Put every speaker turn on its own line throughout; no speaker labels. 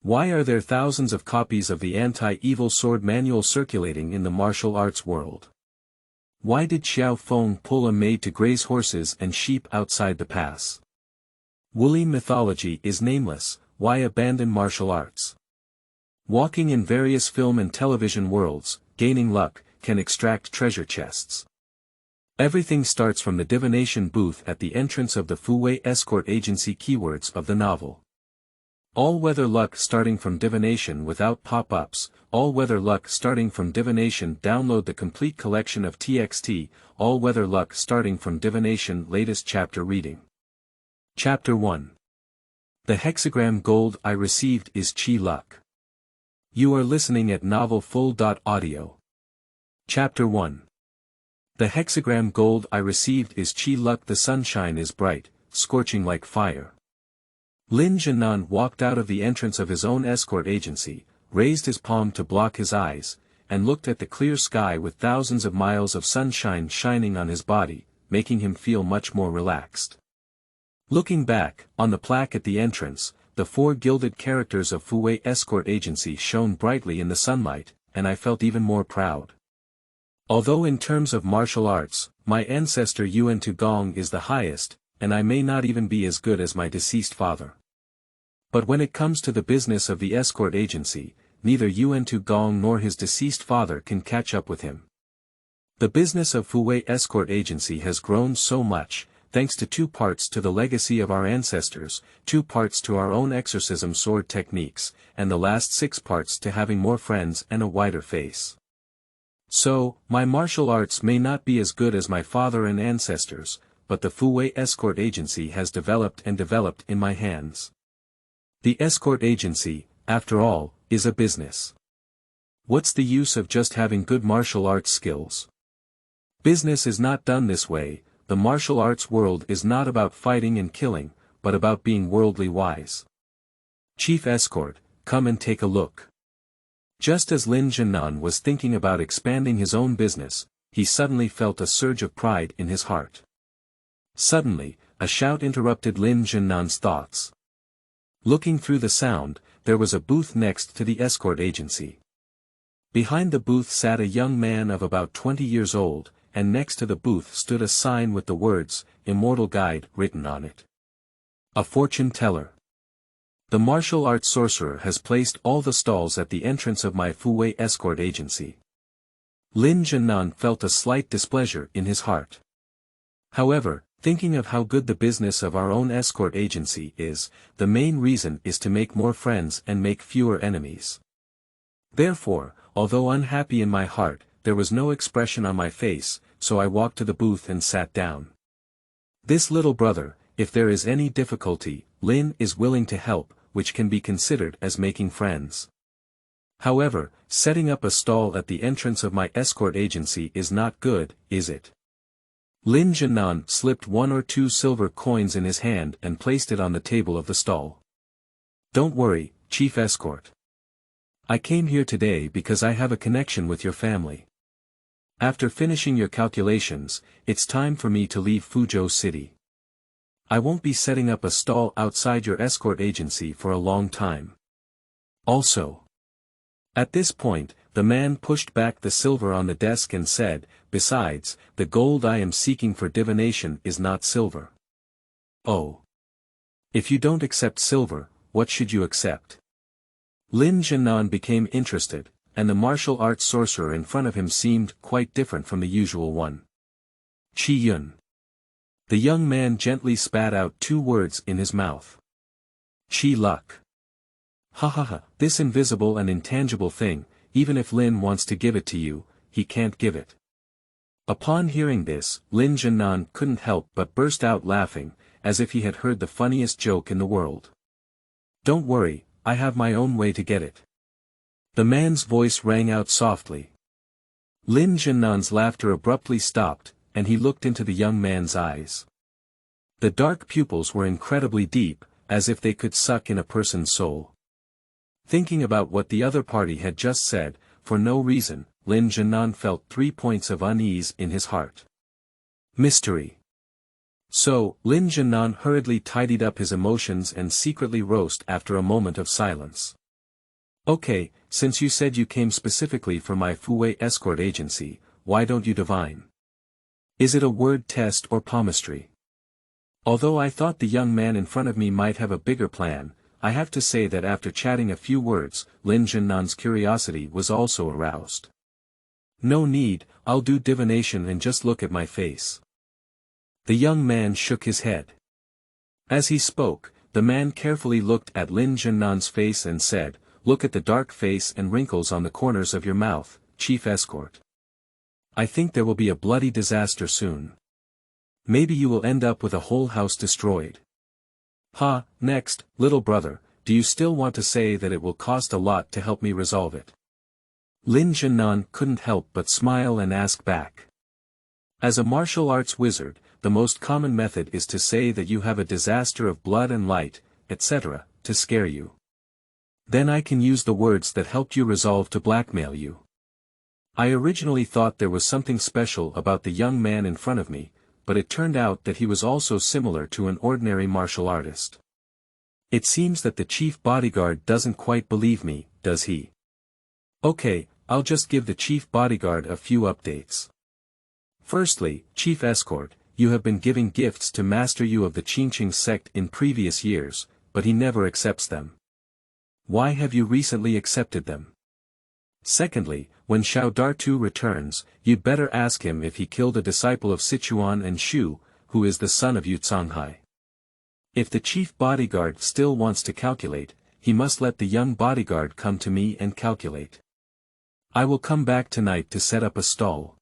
Why are there thousands of copies of the anti-evil sword manual circulating in the martial arts world? Why did Qiao Feng pull a maid to graze horses and sheep outside the pass? Wulin mythology is nameless. Why abandon martial arts? Walking in various film and television worlds, gaining luck, can extract treasure chests. Everything starts from the divination booth at the entrance of the Fuwei escort agency. Keywords of the novel. All-weather luck starting from divination without pop-ups. All-weather luck starting from divination. Download the complete collection of TXT, All-weather luck starting from divination. Latest chapter reading. Chapter 1. The hexagram gold I received is Qi luck. You are listening at novelfull.audio. Chapter 1. The hexagram gold I received is Qi luck. The sunshine is bright, scorching like fire. Lin Zhennan walked out of the entrance of his own escort agency, raised his palm to block his eyes, and looked at the clear sky with thousands of miles of sunshine shining on his body, making him feel much more relaxed. Looking back, on the plaque at the entrance, the 4 gilded characters of Fuwei escort agency shone brightly in the sunlight, and I felt even more proud. Although in terms of martial arts, my ancestor Yue Buqun is the highest, and I may not even be as good as my deceased father. But when it comes to the business of the escort agency, neither Yue Buqun nor his deceased father can catch up with him. The business of Fuwei escort agency has grown so much, thanks to 2 parts to the legacy of our ancestors, 2 parts to our own exorcism sword techniques, and the last 6 parts to having more friends and a wider face. So, my martial arts may not be as good as my father and ancestors, but the Fuwei escort agency has developed and developed in my hands. The escort agency, after all, is a business. What's the use of just having good martial arts skills? Business is not done this way. The martial arts world is not about fighting and killing, but about being worldly wise. Chief Escort, come and take a look. Just as Lin Zhennan was thinking about expanding his own business, he suddenly felt a surge of pride in his heart. Suddenly, a shout interrupted Lin Zhennan's thoughts. Looking through the sound, there was a booth next to the escort agency. Behind the booth sat a young man of about 20 years old, and next to the booth stood a sign with the words, Immortal Guide, written on it. A fortune teller. The martial arts sorcerer has placed all the stalls at the entrance of my Fuwei escort agency. Lin Zhennan felt a slight displeasure in his heart. However, thinking of how good the business of our own escort agency is, the main reason is to make more friends and make fewer enemies. Therefore, although unhappy in my heart, there was no expression on my face, so I walked to the booth and sat down. This little brother, if there is any difficulty, Lin is willing to help, which can be considered as making friends. However, setting up a stall at the entrance of my escort agency is not good, is it? Lin Zhennan slipped 1 or 2 silver coins in his hand and placed it on the table of the stall. Don't worry, Chief Escort. I came here today because I have a connection with your family. After finishing your calculations, it's time for me to leave Fuzhou City. I won't be setting up a stall outside your escort agency for a long time. Also. At this point, the man pushed back the silver on the desk and said, besides, the gold I am seeking for divination is not silver. Oh. If you don't accept silver, what should you accept? Lin Zhennan became interested, and the martial arts sorcerer in front of him seemed quite different from the usual one. Qi Yun. The young man gently spat out 2 words in his mouth. Qi luck. Ha ha ha, this invisible and intangible thing, even if Lin wants to give it to you, he can't give it. Upon hearing this, Lin Zhennan couldn't help but burst out laughing, as if he had heard the funniest joke in the world. Don't worry, I have my own way to get it. The man's voice rang out softly. Lin Zhennan's laughter abruptly stopped, and he looked into the young man's eyes. The dark pupils were incredibly deep, as if they could suck in a person's soul. Thinking about what the other party had just said, for no reason, Lin Zhennan felt 3 points of unease in his heart. Mystery. So, Lin Zhennan hurriedly tidied up his emotions and secretly roused after a moment of silence. Okay, since you said you came specifically for my Fuwei escort agency, why don't you divine? Is it a word test or palmistry? Although I thought the young man in front of me might have a bigger plan, I have to say that after chatting a few words, Lin Jiannan's curiosity was also aroused. No need, I'll do divination and just look at my face. The young man shook his head. As he spoke, the man carefully looked at Lin Jiannan's face and said, "Look at the dark face and wrinkles on the corners of your mouth, Chief Escort. I think there will be a bloody disaster soon. Maybe you will end up with a whole house destroyed." "Ha, next, little brother, do you still want to say that it will cost a lot to help me resolve it?" Lin Jiannan couldn't help but smile and ask back. As a martial arts wizard, the most common method is to say that you have a disaster of blood and light, etc., to scare you. Then I can use the words that helped you resolve to blackmail you. I originally thought there was something special about the young man in front of me, but it turned out that he was also similar to an ordinary martial artist. It seems that the chief bodyguard doesn't quite believe me, does he? Okay, I'll just give the chief bodyguard a few updates. Firstly, Chief Escort, you have been giving gifts to Master Yu of the Qingqing sect in previous years, but he never accepts them. Why have you recently accepted them? Secondly, when Xiao Dartu returns, you'd better ask him if he killed a disciple of Sichuan and Shu, who is the son of Yu Canghai. If the chief bodyguard still wants to calculate, he must let the young bodyguard come to me and calculate. I will come back tonight to set up a stall.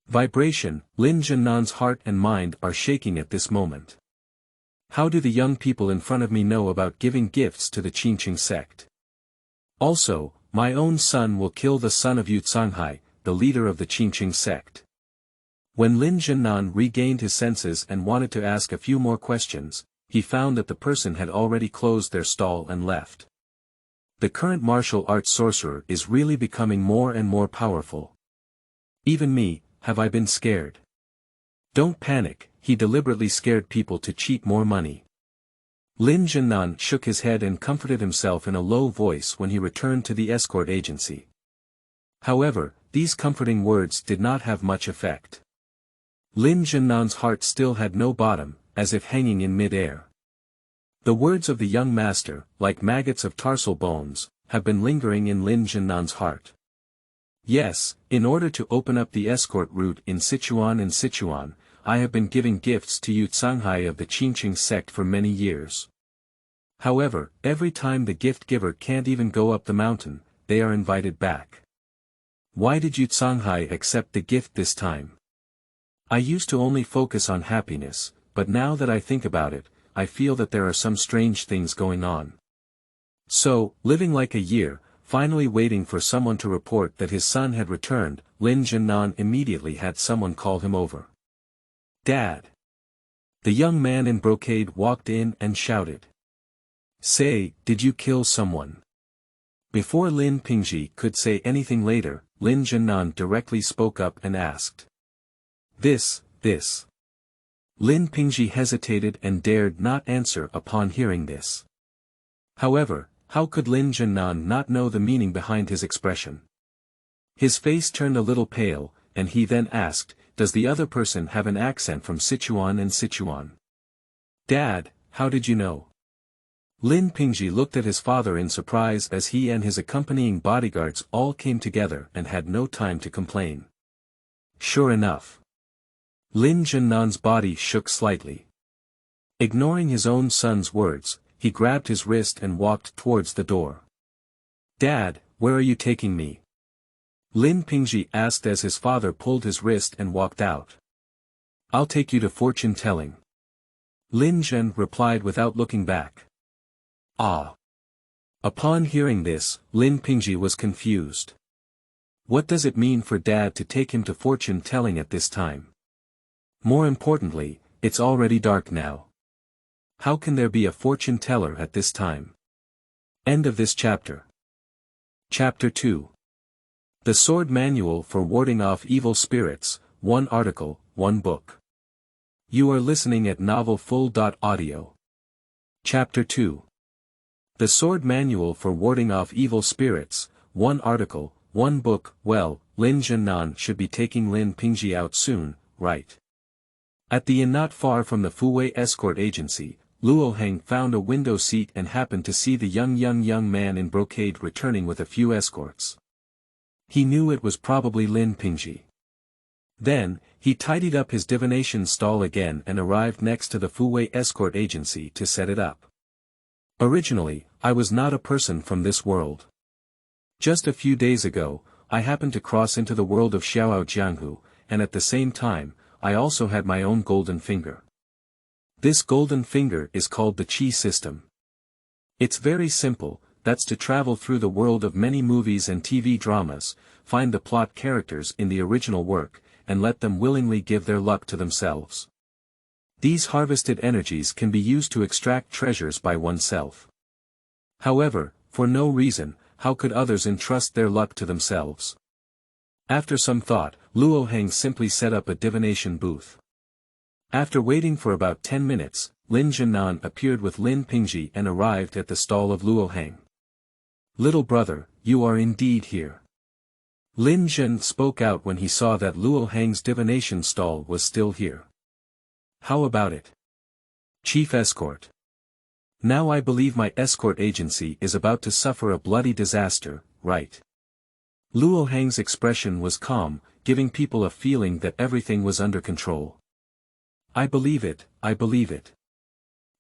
Vibration, Lin Jiannan's heart and mind are shaking at this moment. How do the young people in front of me know about giving gifts to the Qingqing sect? Also, my own son will kill the son of Yu Canghai, the leader of the Qingqing sect. When Lin Jiannan regained his senses and wanted to ask a few more questions, he found that the person had already closed their stall and left. The current martial arts sorcerer is really becoming more and more powerful. Even me, have I been scared? Don't panic, he deliberately scared people to cheat more money. Lin Jiannan shook his head and comforted himself in a low voice when he returned to the escort agency. However, these comforting words did not have much effect. Lin Jiannan's heart still had no bottom, as if hanging in mid-air. The words of the young master, like maggots of tarsal bones, have been lingering in Lin Jiannan's heart. Yes, in order to open up the escort route in Sichuan, I have been giving gifts to Yu Canghai of the Qingqing sect for many years. However, every time the gift giver can't even go up the mountain, they are invited back. Why did Yu Canghai accept the gift this time? I used to only focus on happiness, but now that I think about it, I feel that there are some strange things going on. So, living like a year, finally waiting for someone to report that his son had returned, Lin Jiannan immediately had someone call him over. "Dad!" The young man in brocade walked in and shouted. "Say, did you kill someone?" Before Lin Pingji could say anything later, Lin Jiannan directly spoke up and asked. This. Lin Pingji hesitated and dared not answer upon hearing this. However, how could Lin Jiannan not know the meaning behind his expression? His face turned a little pale, and he then asked, "Does the other person have an accent from Sichuan? Dad, how did you know?" Lin Pingji looked at his father in surprise as he and his accompanying bodyguards all came together and had no time to complain. Sure enough. Lin Jiannan's body shook slightly. Ignoring his own son's words, he grabbed his wrist and walked towards the door. "Dad, where are you taking me?" Lin Pingji asked as his father pulled his wrist and walked out. "I'll take you to fortune-telling." Lin Jian replied without looking back. Ah! Upon hearing this, Lin Pingji was confused. What does it mean for Dad to take him to fortune-telling at this time? More importantly, it's already dark now. How can there be a fortune-teller at this time? End of this chapter. Chapter 2. The Sword Manual for Warding Off Evil Spirits, 1 article, 1 book. You are listening at novelfull.audio. Chapter 2. The Sword Manual for Warding Off Evil Spirits, 1 article, 1 book. Well, Lin Zhennan should be taking Lin Pingji out soon, right? At the inn not far from the Fuwei escort agency, Luo Heng found a window seat and happened to see the young man in brocade returning with a few escorts. He knew it was probably Lin Pingji. Then, he tidied up his divination stall again and arrived next to the Fuwei escort agency to set it up. Originally, I was not a person from this world. Just a few days ago, I happened to cross into the world of Xiao Jianghu, and at the same time, I also had my own golden finger. This golden finger is called the Qi system. It's very simple, that's to travel through the world of many movies and TV dramas, find the plot characters in the original work, and let them willingly give their luck to themselves. These harvested energies can be used to extract treasures by oneself. However, for no reason, how could others entrust their luck to themselves? After some thought, Luo Heng simply set up a divination booth. After waiting for about 10 minutes, Lin Zhennan appeared with Lin Pingji and arrived at the stall of Luo Heng. "Little brother, you are indeed here." Lin Zhen spoke out when he saw that Luo Heng's divination stall was still here. "How about it? Chief Escort. Now I believe my escort agency is about to suffer a bloody disaster, right?" Luo Heng's expression was calm, giving people a feeling that everything was under control. "I believe it, I believe it."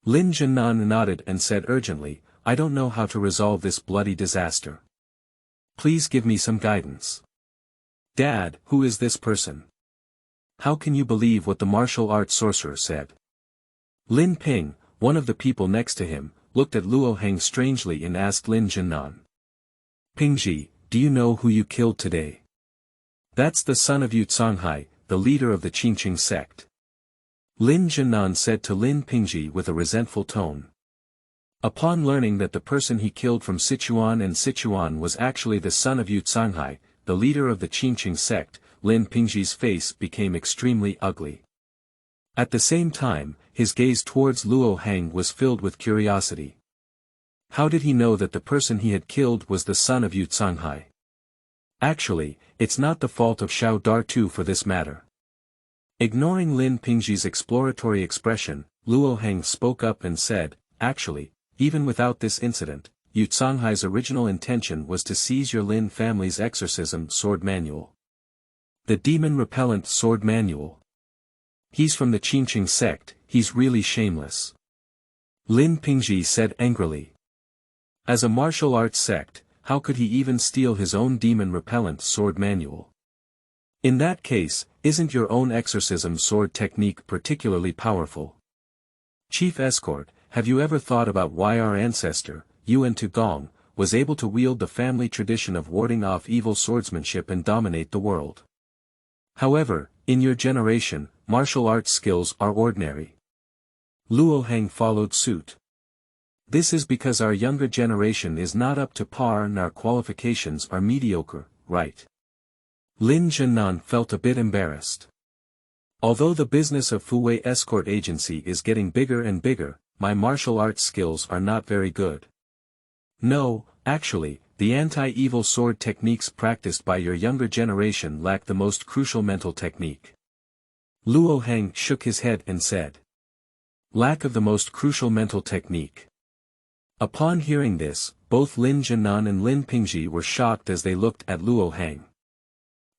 Lin Zhennan nodded and said urgently, "I don't know how to resolve this bloody disaster. Please give me some guidance." "Dad, who is this person? How can you believe what the martial arts sorcerer said?" Lin Ping, one of the people next to him, looked at Luo Heng strangely and asked Lin Zhennan. "Pingji, do you know who you killed today?" "That's the son of Yu Canghai, the leader of the Qingqing sect." Lin Zhennan said to Lin Pingji with a resentful tone. Upon learning that the person he killed from Sichuan was actually the son of Yu Canghai, the leader of the Qingqing sect, Lin Pingji's face became extremely ugly. At the same time, his gaze towards Luo Heng was filled with curiosity. How did he know that the person he had killed was the son of Yu Canghai? Actually, it's not the fault of Xiao Dartu for this matter. Ignoring Lin Pingji's exploratory expression, Luo Heng spoke up and said, "Actually, even without this incident, Yu Canghai's original intention was to seize your Lin family's exorcism sword manual. The demon-repellent sword manual. He's from the Qingqing sect, he's really shameless." Lin Pingji said angrily. As a martial arts sect, how could he even steal his own demon-repellent sword manual? In that case, isn't your own exorcism sword technique particularly powerful? Chief Escort, have you ever thought about why our ancestor, Yuan Tugong, was able to wield the family tradition of warding off evil swordsmanship and dominate the world? However, in your generation, martial arts skills are ordinary. Luo Heng followed suit. This is because our younger generation is not up to par and our qualifications are mediocre, right? Lin Zhennan felt a bit embarrassed. Although the business of Fuwei escort agency is getting bigger and bigger, my martial arts skills are not very good. No, actually, the anti-evil sword techniques practiced by your younger generation lack the most crucial mental technique. Luo Heng shook his head and said. Lack of the most crucial mental technique. Upon hearing this, both Lin Zhennan and Lin Pingji were shocked as they looked at Luo Heng.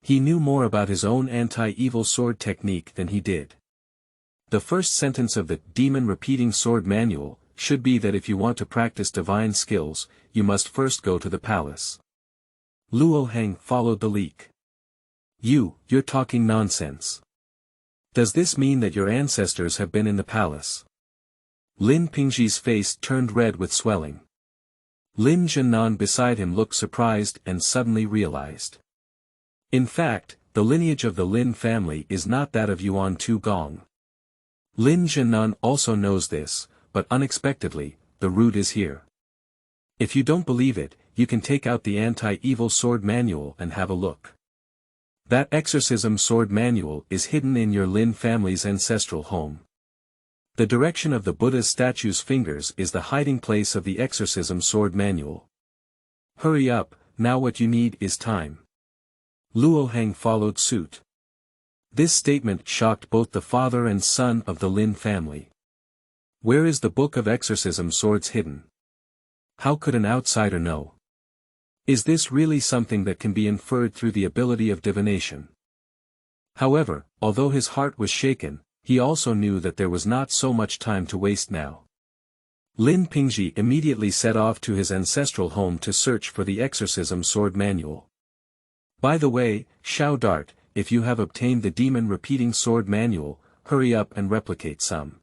He knew more about his own anti-evil sword technique than he did. The first sentence of the Demon Repeating Sword Manual should be that if you want to practice divine skills, you must first go to the palace. Luo Heng followed the leak. You're talking nonsense. Does this mean that your ancestors have been in the palace? Lin Pingji's face turned red with swelling. Lin Zhennan beside him looked surprised and suddenly realized. In fact, the lineage of the Lin family is not that of Yuan Tugong. Lin Zhennan also knows this, but unexpectedly, the root is here. If you don't believe it, you can take out the anti-evil sword manual and have a look. That exorcism sword manual is hidden in your Lin family's ancestral home. The direction of the Buddha's statue's fingers is the hiding place of the exorcism sword manual. Hurry up, now what you need is time. Luo Heng followed suit. This statement shocked both the father and son of the Lin family. Where is the book of exorcism swords hidden? How could an outsider know? Is this really something that can be inferred through the ability of divination? However, although his heart was shaken, he also knew that there was not so much time to waste now. Lin Pingji immediately set off to his ancestral home to search for the exorcism sword manual. By the way, Xiao Dart, if you have obtained the demon repeating sword manual, hurry up and replicate some.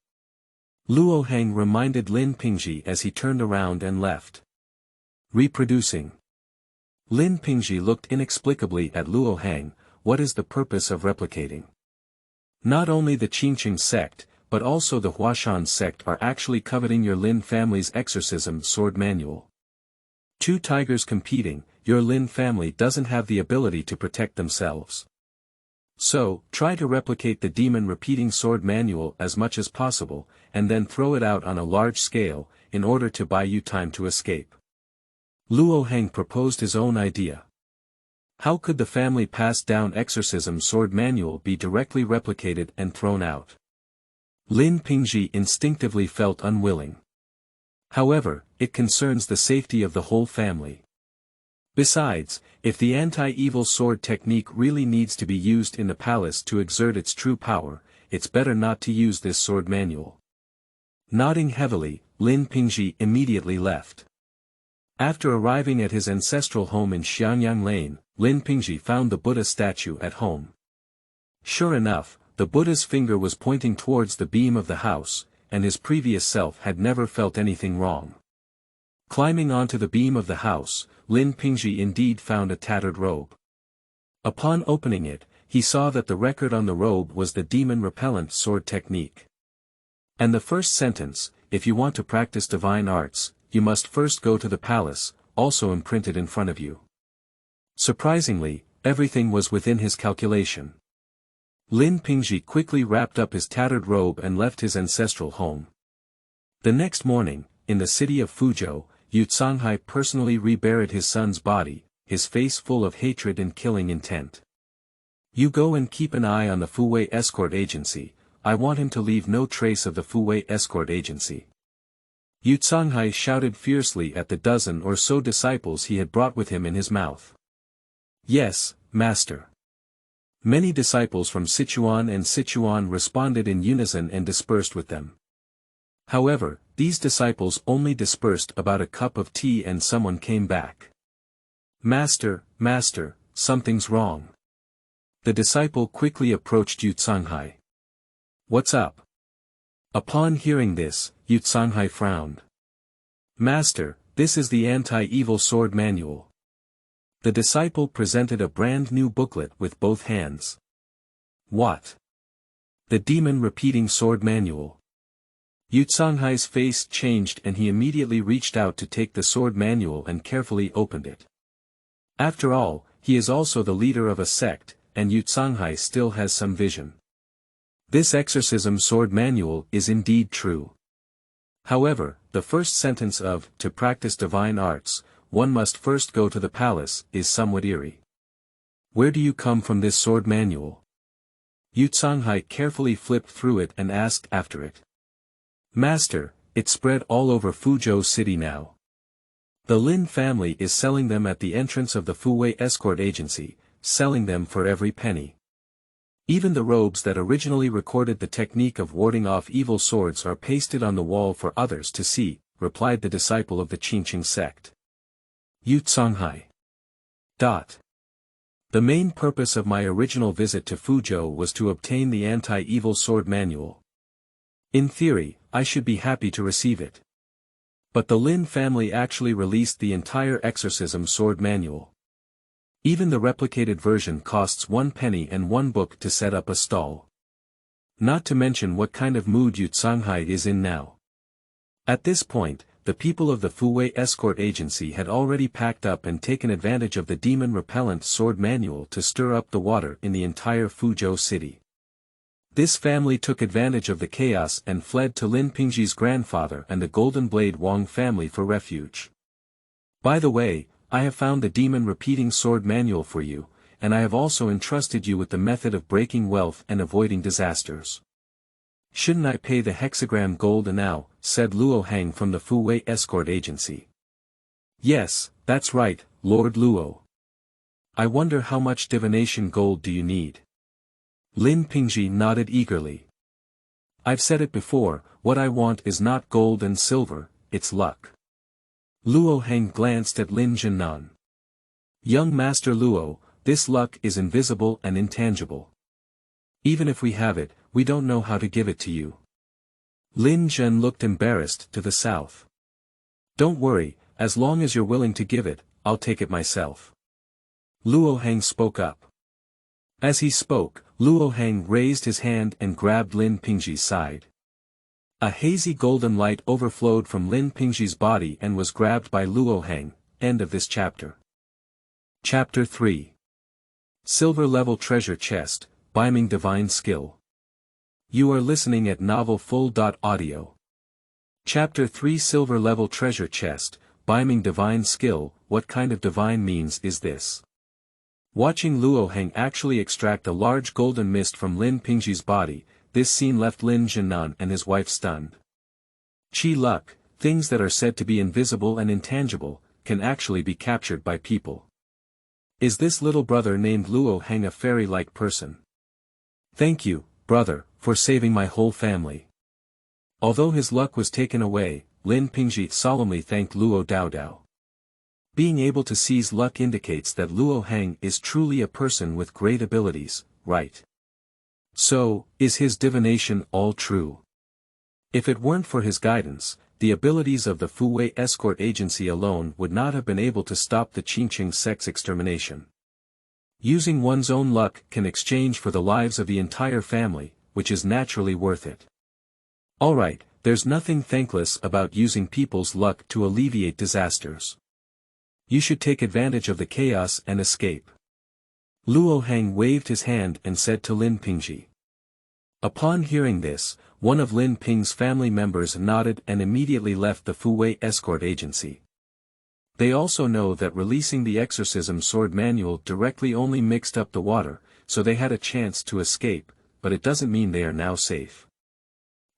Luo Heng reminded Lin Pingji as he turned around and left. Reproducing. Lin Pingji looked inexplicably at Luo Heng. What is the purpose of replicating? Not only the Qingqing sect, but also the Huashan sect are actually coveting your Lin family's exorcism sword manual. Two tigers competing, your Lin family doesn't have the ability to protect themselves. So, try to replicate the demon repeating sword manual as much as possible, and then throw it out on a large scale, in order to buy you time to escape. Luo Heng proposed his own idea. How could the family passed down exorcism sword manual be directly replicated and thrown out? Lin Pingji instinctively felt unwilling. However, it concerns the safety of the whole family. Besides, if the anti-evil sword technique really needs to be used in the palace to exert its true power, it's better not to use this sword manual. Nodding heavily, Lin Pingji immediately left. After arriving at his ancestral home in Xiangyang Lane, Lin Pingji found the Buddha statue at home. Sure enough, the Buddha's finger was pointing towards the beam of the house, and his previous self had never felt anything wrong. Climbing onto the beam of the house, Lin Pingji indeed found a tattered robe. Upon opening it, he saw that the record on the robe was the demon repellent sword technique. And the first sentence, if you want to practice divine arts, you must first go to the palace, also imprinted in front of you. Surprisingly, everything was within his calculation. Lin Pingji quickly wrapped up his tattered robe and left his ancestral home. The next morning, in the city of Fuzhou, Canghai personally reburied his son's body, his face full of hatred and killing intent. You go and keep an eye on the Fuwei escort agency, I want him to leave no trace of the Fuwei escort agency. Canghai shouted fiercely at the dozen or so disciples he had brought with him in his mouth. Yes, master. Many disciples from Sichuan and Sichuan responded in unison and dispersed with them. However, these disciples only dispersed about a cup of tea and someone came back. Master, master, something's wrong. The disciple quickly approached Canghai. What's up? Upon hearing this, Canghai frowned. Master, this is the anti-evil sword manual. The disciple presented a brand new booklet with both hands. What? The demon repeating sword manual. Canghai's face changed and he immediately reached out to take the sword manual and carefully opened it. After all, he is also the leader of a sect, and Canghai still has some vision. This exorcism sword manual is indeed true. However, the first sentence of, to practice divine arts, one must first go to the palace, is somewhat eerie. Where do you come from this sword manual? Canghai carefully flipped through it and asked after it. Master, it's spread all over Fuzhou city now. The Lin family is selling them at the entrance of the Fuwei escort agency, selling them for every penny. Even the robes that originally recorded the technique of warding off evil swords are pasted on the wall for others to see, replied the disciple of the Qingqing sect. Canghai. The main purpose of my original visit to Fuzhou was to obtain the anti-evil sword manual. In theory, I should be happy to receive it. But the Lin family actually released the entire exorcism sword manual. Even the replicated version costs 1 penny and 1 book to set up a stall. Not to mention what kind of mood Canghai is in now. At this point, the people of the Fuwei escort agency had already packed up and taken advantage of the demon repellent sword manual to stir up the water in the entire Fuzhou city. This family took advantage of the chaos and fled to Lin Pingji's grandfather and the Golden Blade Wang family for refuge. By the way, I have found the demon repeating sword manual for you, and I have also entrusted you with the method of breaking wealth and avoiding disasters. Shouldn't I pay the hexagram gold now? Said Luo Hang from the Fu Wei escort agency. Yes, that's right, Lord Luo. I wonder how much divination gold do you need? Lin Pingji nodded eagerly. I've said it before, what I want is not gold and silver, it's luck. Luo Hang glanced at Lin Jianan. Young Master Luo, this luck is invisible and intangible. Even if we have it, we don't know how to give it to you. Lin Zhen looked embarrassed to the south. Don't worry, as long as you're willing to give it, I'll take it myself. Luo Hang spoke up. As he spoke, Luo Hang raised his hand and grabbed Lin Pingji's side. A hazy golden light overflowed from Lin Pingji's body and was grabbed by Luo Hang. End of this chapter. Chapter 3. Silver Level Treasure Chest, Beiming Divine Skill. You are listening at novelfull.audio. Chapter 3 Silver Level Treasure Chest, Beiming Divine Skill. What kind of divine means is this? Watching Luo Hang actually extract a large golden mist from Lin Pingji's body, this scene left Lin Jianan and his wife stunned. Qi luck, things that are said to be invisible and intangible, can actually be captured by people. Is this little brother named Luo Hang a fairy-like person? Thank you, brother, for saving my whole family. Although his luck was taken away, Lin Pingji solemnly thanked Luo Daodao. Being able to seize luck indicates that Luo Hang is truly a person with great abilities, right? So, is his divination all true? If it weren't for his guidance, the abilities of the Fu Wei escort agency alone would not have been able to stop the Qingqing sect's extermination. Using one's own luck can exchange for the lives of the entire family, which is naturally worth it. Alright, there's nothing thankless about using people's luck to alleviate disasters. You should take advantage of the chaos and escape. Luo Hang waved his hand and said to Lin Pingji. Upon hearing this, one of Lin Ping's family members nodded and immediately left the Fu Wei escort agency. They also know that releasing the exorcism sword manual directly only mixed up the water, so they had a chance to escape, but it doesn't mean they are now safe.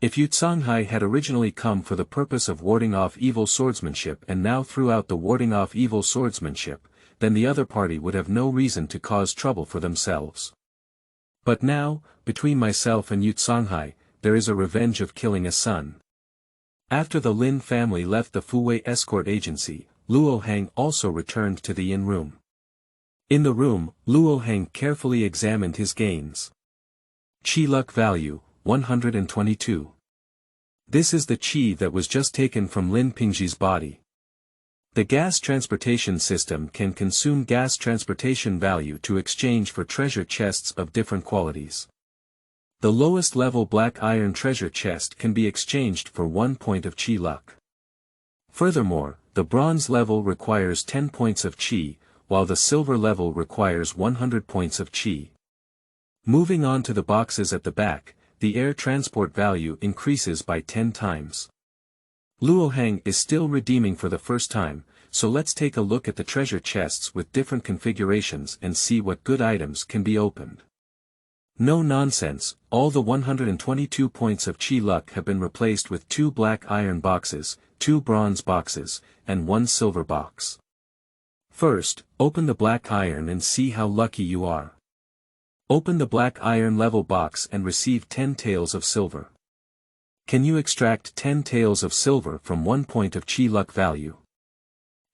If Canghai had originally come for the purpose of warding off evil swordsmanship and now threw out the warding off evil swordsmanship, then the other party would have no reason to cause trouble for themselves. But now, between myself and Canghai, there is a revenge of killing a son. After the Lin family left the Fu Wei escort agency, Luo Hang also returned to the inn room. In the room, Luo Hang carefully examined his gains. Qi luck value, 122. This is the qi that was just taken from Lin Pingji's body. The gas transportation system can consume gas transportation value to exchange for treasure chests of different qualities. The lowest level black iron treasure chest can be exchanged for 1 point of qi luck. Furthermore, the bronze level requires 10 points of qi, while the silver level requires 100 points of qi. Moving on to the boxes at the back, the air transport value increases by 10 times. Luo Hang is still redeeming for the first time, so let's take a look at the treasure chests with different configurations and see what good items can be opened. No nonsense, all the 122 points of qi luck have been replaced with 2 black iron boxes, 2 bronze boxes, and 1 silver box. First, open the black iron and see how lucky you are. Open the black iron level box and receive 10 taels of silver. Can you extract 10 taels of silver from 1 point of qi luck value?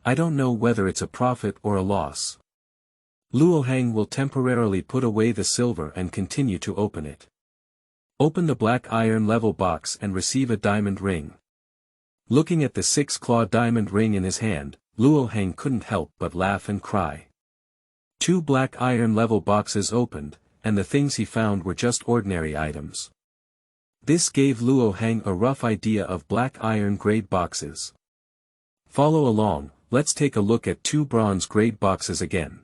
I don't know whether it's a profit or a loss. Luo Hang will temporarily put away the silver and continue to open it. Open the black iron level box and receive a diamond ring. Looking at the 6-claw diamond ring in his hand, Luo Hang couldn't help but laugh and cry. 2 black iron level boxes opened, and the things he found were just ordinary items. This gave Luo Hang a rough idea of black iron grade boxes. Follow along, let's take a look at 2 bronze grade boxes again.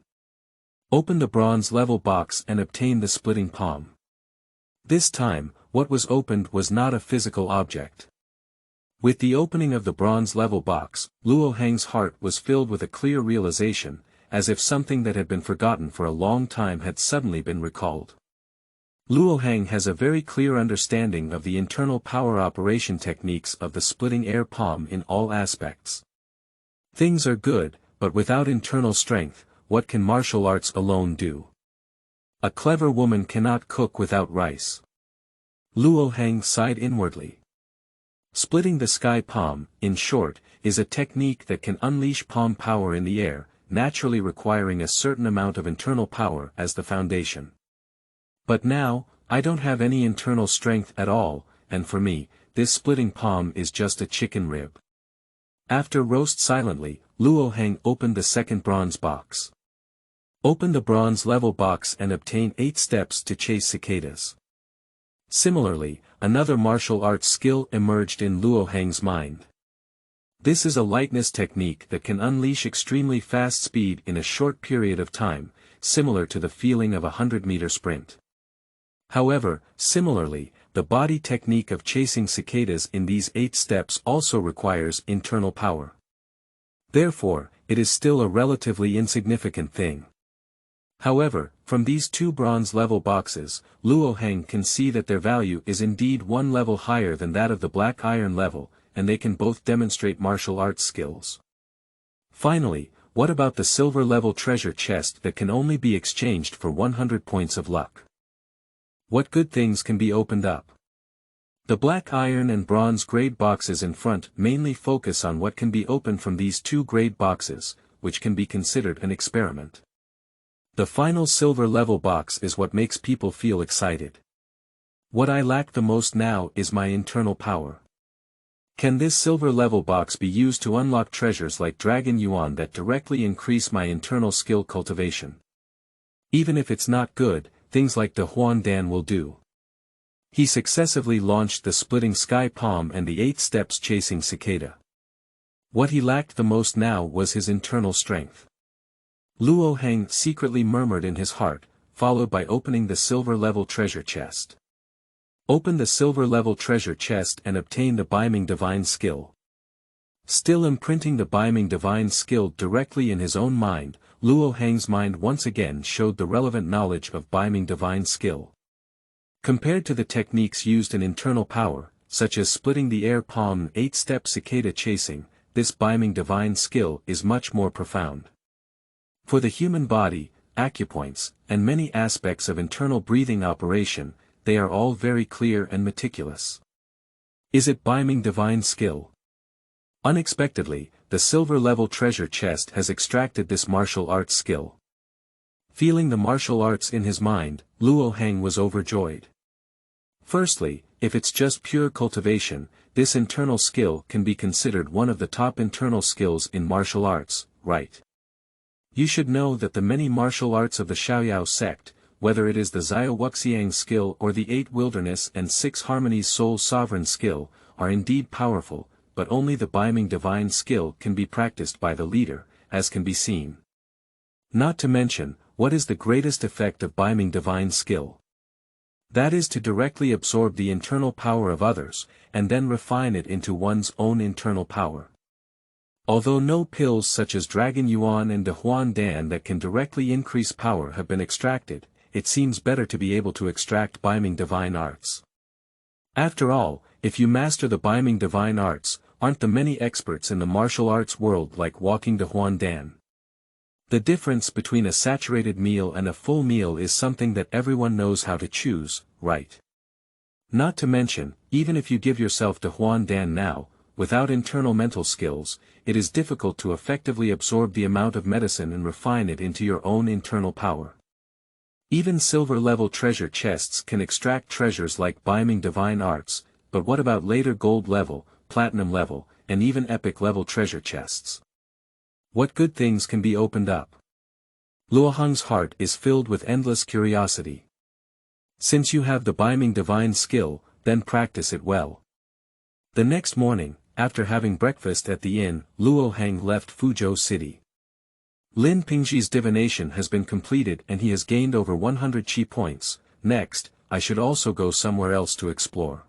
Open the bronze level box and obtain the splitting palm. This time, what was opened was not a physical object. With the opening of the bronze-level box, Luo Heng's heart was filled with a clear realization, as if something that had been forgotten for a long time had suddenly been recalled. Luo Heng has a very clear understanding of the internal power operation techniques of the splitting air palm in all aspects. Things are good, but without internal strength, what can martial arts alone do? A clever woman cannot cook without rice. Luo Heng sighed inwardly. Splitting the sky palm, in short, is a technique that can unleash palm power in the air, naturally requiring a certain amount of internal power as the foundation. But now, I don't have any internal strength at all, and for me, this splitting palm is just a chicken rib. After roast silently, Luo Heng opened the second bronze box. Open the bronze-level box and obtain 8 steps to chase cicadas. Similarly, another martial arts skill emerged in Luo Heng's mind. This is a lightness technique that can unleash extremely fast speed in a short period of time, similar to the feeling of a 100-meter sprint. However, similarly, the body technique of chasing cicadas in these 8 steps also requires internal power. Therefore, it is still a relatively insignificant thing. However, from these 2 bronze-level boxes, Luo Heng can see that their value is indeed 1 level higher than that of the black iron level, and they can both demonstrate martial arts skills. Finally, what about the silver-level treasure chest that can only be exchanged for 100 points of luck? What good things can be opened up? The black iron and bronze grade boxes in front mainly focus on what can be opened from these 2 grade boxes, which can be considered an experiment. The final silver-level box is what makes people feel excited. What I lack the most now is my internal power. Can this silver-level box be used to unlock treasures like Dragon Yuan that directly increase my internal skill cultivation? Even if it's not good, things like the Huan Dan will do. He successively launched the splitting sky palm and the 8 steps chasing cicada. What he lacked the most now was his internal strength. Luo Heng secretly murmured in his heart, followed by opening the silver-level treasure chest. Open the silver-level treasure chest and obtain the Beiming divine skill. Still imprinting the Beiming divine skill directly in his own mind, Luo Heng's mind once again showed the relevant knowledge of Beiming divine skill. Compared to the techniques used in internal power, such as splitting the air palm and 8-step cicada chasing, this Beiming divine skill is much more profound. For the human body, acupoints, and many aspects of internal breathing operation, they are all very clear and meticulous. Is it Beiming divine skill? Unexpectedly, the silver-level treasure chest has extracted this martial arts skill. Feeling the martial arts in his mind, Luo Heng was overjoyed. Firstly, if it's just pure cultivation, this internal skill can be considered one of the top internal skills in martial arts, right? You should know that the many martial arts of the Shaoyao sect, whether it is the Xiao Wuxiang skill or the 8 wilderness and 6 harmonies soul sovereign skill, are indeed powerful, but only the Beiming divine skill can be practiced by the leader, as can be seen. Not to mention, what is the greatest effect of Beiming divine skill? That is to directly absorb the internal power of others, and then refine it into one's own internal power. Although no pills such as Dragon Yuan and the Huan Dan that can directly increase power have been extracted, it seems better to be able to extract Beiming divine arts. After all, if you master the Beiming divine arts, aren't the many experts in the martial arts world like walking the Huan Dan? The difference between a saturated meal and a full meal is something that everyone knows how to choose, right? Not to mention, even if you give yourself the Huan Dan now, without internal mental skills, it is difficult to effectively absorb the amount of medicine and refine it into your own internal power. Even silver-level treasure chests can extract treasures like Beiming divine arts, but what about later gold level, platinum level, and even epic level treasure chests? What good things can be opened up? Luo Heng's heart is filled with endless curiosity. Since you have the Beiming divine skill, then practice it well. The next morning, after having breakfast at the inn, Luo Heng left Fuzhou City. Lin Pingzhi's divination has been completed and he has gained over 100 chi points. Next, I should also go somewhere else to explore.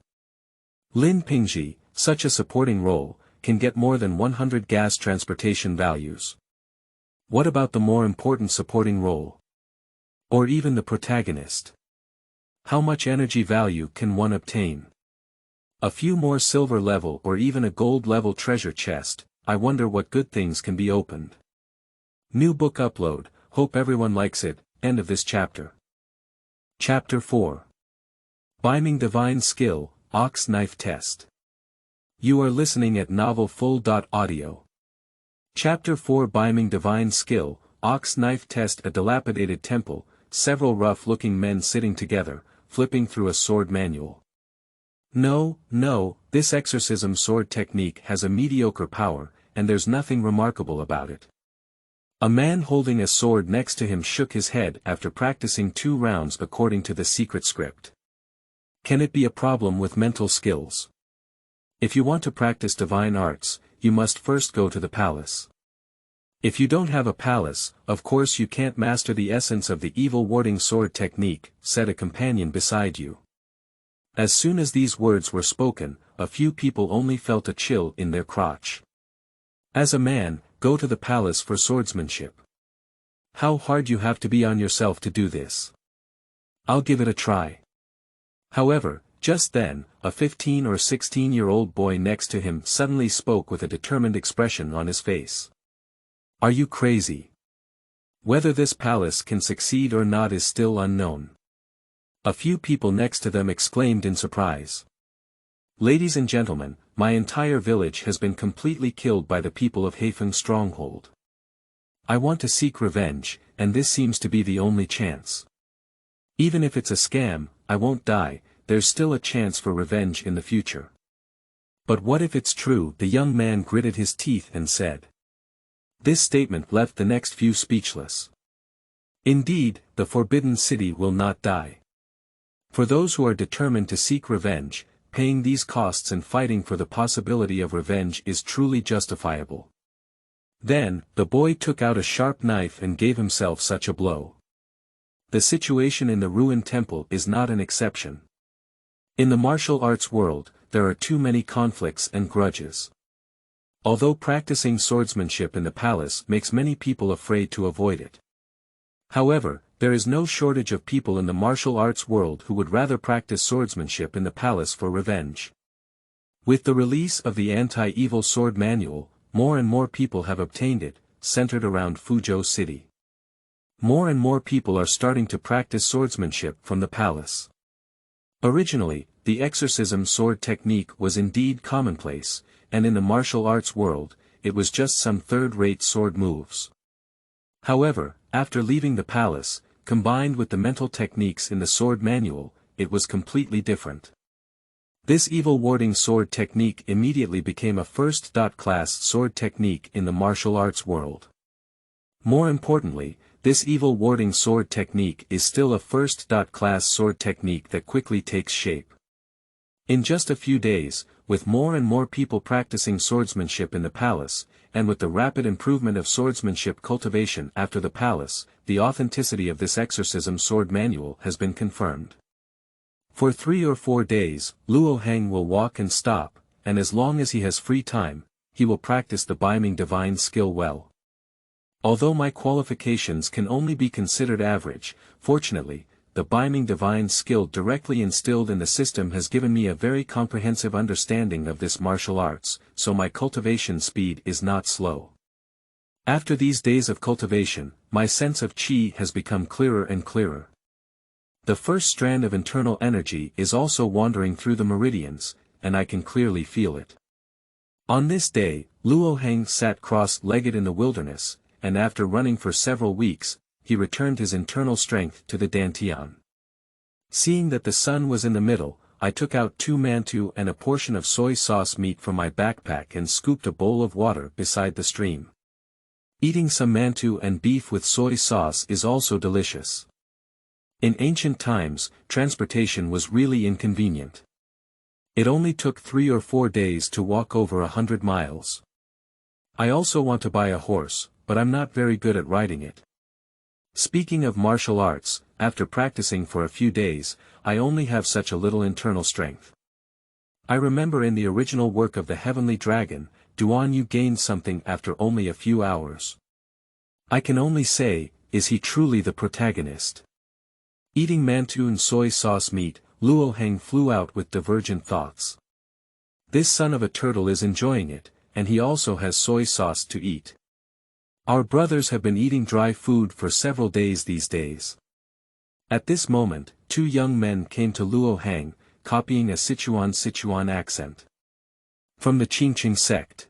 Lin Pingji, such a supporting role, can get more than 100 gas transportation values. What about the more important supporting role? Or even the protagonist? How much energy value can one obtain? A few more silver level or even a gold level treasure chest, I wonder what good things can be opened. New book upload, hope everyone likes it, end of this chapter. Chapter 4. Beiming Divine Skill, Ox Knife Test. You are listening at novelfull.audio. Chapter 4 Beiming Divine Skill, Ox Knife Test. A dilapidated temple, several rough-looking men sitting together, flipping through a sword manual. No, this exorcism sword technique has a mediocre power, and there's nothing remarkable about it. A man holding a sword next to him shook his head after practicing 2 rounds according to the secret script. Can it be a problem with mental skills? If you want to practice divine arts, you must first go to the palace. If you don't have a palace, of course you can't master the essence of the evil warding sword technique, said a companion beside you. As soon as these words were spoken, a few people only felt a chill in their crotch. As a man, go to the palace for swordsmanship. How hard you have to be on yourself to do this. I'll give it a try. However, just then, a 15 or 16-year-old boy next to him suddenly spoke with a determined expression on his face. Are you crazy? Whether this palace can succeed or not is still unknown. A few people next to them exclaimed in surprise. Ladies and gentlemen, my entire village has been completely killed by the people of Hefeng's stronghold. I want to seek revenge, and this seems to be the only chance. Even if it's a scam, I won't die, there's still a chance for revenge in the future. But what if it's true? The young man gritted his teeth and said. This statement left the next few speechless. Indeed, the Forbidden City will not die. For those who are determined to seek revenge, paying these costs and fighting for the possibility of revenge is truly justifiable. Then, the boy took out a sharp knife and gave himself such a blow. The situation in the ruined temple is not an exception. In the martial arts world, there are too many conflicts and grudges. Although practicing swordsmanship in the palace makes many people afraid to avoid it. However, there is no shortage of people in the martial arts world who would rather practice swordsmanship in the palace for revenge. With the release of the anti-evil sword manual, more and more people have obtained it, centered around Fuzhou City. More and more people are starting to practice swordsmanship from the palace. Originally, the exorcism sword technique was indeed commonplace, and in the martial arts world, it was just some third-rate sword moves. However, after leaving the palace, combined with the mental techniques in the sword manual, it was completely different. This evil warding sword technique immediately became a first-class sword technique in the martial arts world. More importantly, this evil warding sword technique is still a first-class sword technique that quickly takes shape. In just a few days, with more and more people practicing swordsmanship in the palace, and with the rapid improvement of swordsmanship cultivation after the palace, the authenticity of this exorcism sword manual has been confirmed. For 3 or 4 days, Luo Heng will walk and stop, and as long as he has free time, he will practice the Beiming divine skill well. Although my qualifications can only be considered average, fortunately, the Beiming divine skill directly instilled in the system has given me a very comprehensive understanding of this martial arts, so my cultivation speed is not slow. After these days of cultivation, my sense of qi has become clearer and clearer. The first strand of internal energy is also wandering through the meridians, and I can clearly feel it. On this day, Luo Heng sat cross-legged in the wilderness, and after running for several weeks, he returned his internal strength to the dantian. Seeing that the sun was in the middle, I took out 2 mantou and a portion of soy sauce meat from my backpack and scooped a bowl of water beside the stream. Eating some mantou and beef with soy sauce is also delicious. In ancient times, transportation was really inconvenient. It only took 3 or 4 days to walk over 100 miles. I also want to buy a horse, but I'm not very good at riding it. Speaking of martial arts, after practicing for a few days, I only have such a little internal strength. I remember in the original work of the Heavenly Dragon, Duan Yu gained something after only a few hours. I can only say, is he truly the protagonist? Eating mantou soy sauce meat, Luo Heng flew out with divergent thoughts. This son of a turtle is enjoying it, and he also has soy sauce to eat. Our brothers have been eating dry food for several days these days. At this moment, two young men came to Luo Heng, copying a Sichuan accent. From the Qingqing sect.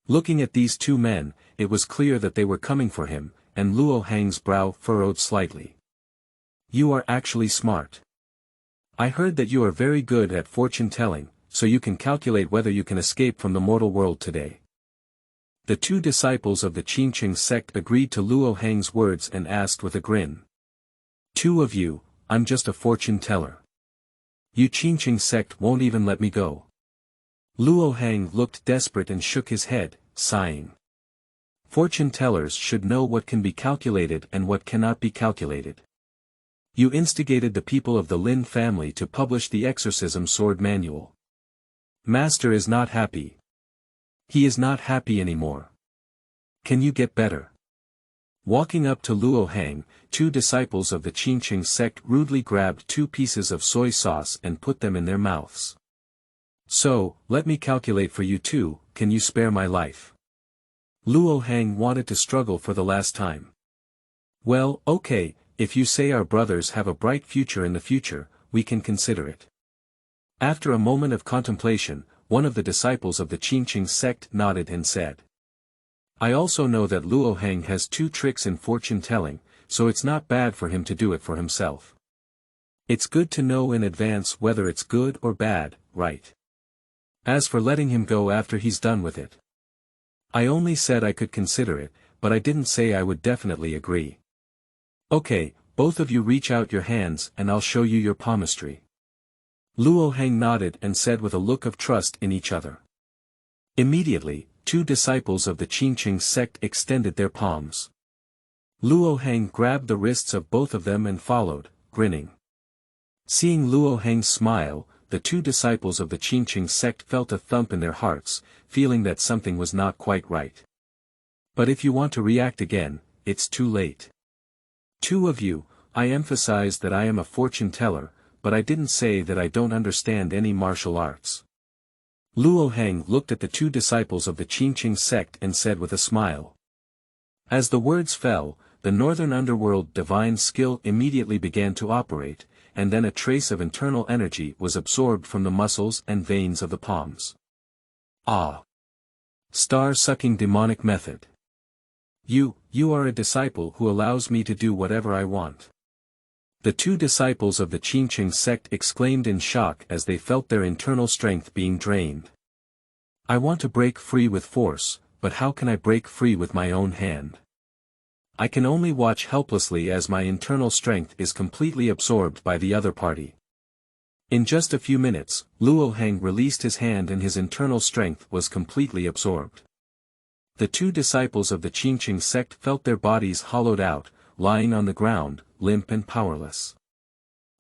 Looking at these two men, it was clear that they were coming for him, and Luo Heng's brow furrowed slightly. You are actually smart. I heard that you are very good at fortune-telling, so you can calculate whether you can escape from the mortal world today. The two disciples of the Qingqing sect agreed to Luo Heng's words and asked with a grin. Two of you, I'm just a fortune-teller. You Qingqing sect won't even let me go. Luo Heng looked desperate and shook his head, sighing. Fortune-tellers should know what can be calculated and what cannot be calculated. You instigated the people of the Lin family to publish the Exorcism Sword Manual. Master is not happy. He is not happy anymore. Can you get better? Walking up to Luo Heng, two disciples of the Qingqing sect rudely grabbed 2 pieces of soy sauce and put them in their mouths. So, let me calculate for you too, can you spare my life? Luo Heng wanted to struggle for the last time. Well, okay, if you say our brothers have a bright future in the future, we can consider it. After a moment of contemplation, one of the disciples of the Qingqing sect nodded and said. I also know that Luo Heng has 2 tricks in fortune-telling, so it's not bad for him to do it for himself. It's good to know in advance whether it's good or bad, right? As for letting him go after he's done with it. I only said I could consider it, but I didn't say I would definitely agree. Okay, both of you reach out your hands and I'll show you your palmistry. Luo Heng nodded and said with a look of trust in each other. Immediately, 2 disciples of the Qingqing sect extended their palms. Luo Heng grabbed the wrists of both of them and followed, grinning. Seeing Luo Heng smile, the 2 disciples of the Qingqing sect felt a thump in their hearts, feeling that something was not quite right. But if you want to react again, it's too late. 2 of you, I emphasize that I am a fortune-teller, but I didn't say that I don't understand any martial arts. Luo Heng looked at the 2 disciples of the Qingqing sect and said with a smile. As the words fell, the northern underworld divine skill immediately began to operate, and then a trace of internal energy was absorbed from the muscles and veins of the palms. Ah! Star-sucking demonic method. You are a disciple who allows me to do whatever I want. The 2 disciples of the Qingqing sect exclaimed in shock as they felt their internal strength being drained. I want to break free with force, but how can I break free with my own hand? I can only watch helplessly as my internal strength is completely absorbed by the other party. In just a few minutes, Luo Heng released his hand and his internal strength was completely absorbed. The 2 disciples of the Qingqing sect felt their bodies hollowed out, lying on the ground, limp and powerless.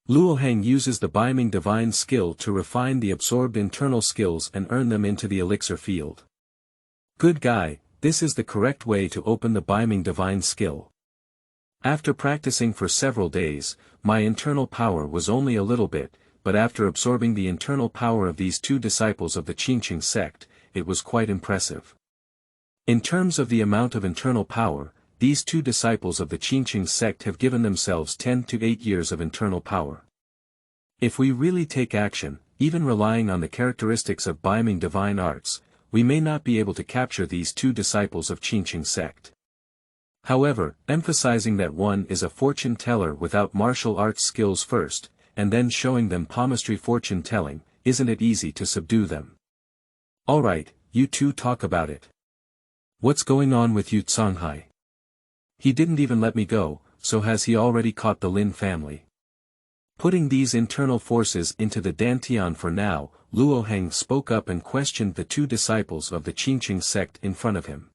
Luo Heng uses the Beiming divine skill to refine the absorbed internal skills and earn them into the elixir field. Good guy, this is the correct way to open the Beiming divine skill. After practicing for several days, my internal power was only a little bit, but after absorbing the internal power of these 2 disciples of the Qingqing sect, it was quite impressive. In terms of the amount of internal power, these 2 disciples of the Qingqing sect have given themselves 10 to 8 years of internal power. If we really take action, even relying on the characteristics of Beiming divine arts, we may not be able to capture these 2 disciples of Qingqing sect. However, emphasizing that one is a fortune-teller without martial arts skills first, and then showing them palmistry fortune-telling, isn't it easy to subdue them? Alright, you 2 talk about it. What's going on with you Canghai? He didn't even let me go, so has he already caught the Lin family? Putting these internal forces into the Dantian for now, Luo Heng spoke up and questioned the 2 disciples of the Qingqing sect in front of him.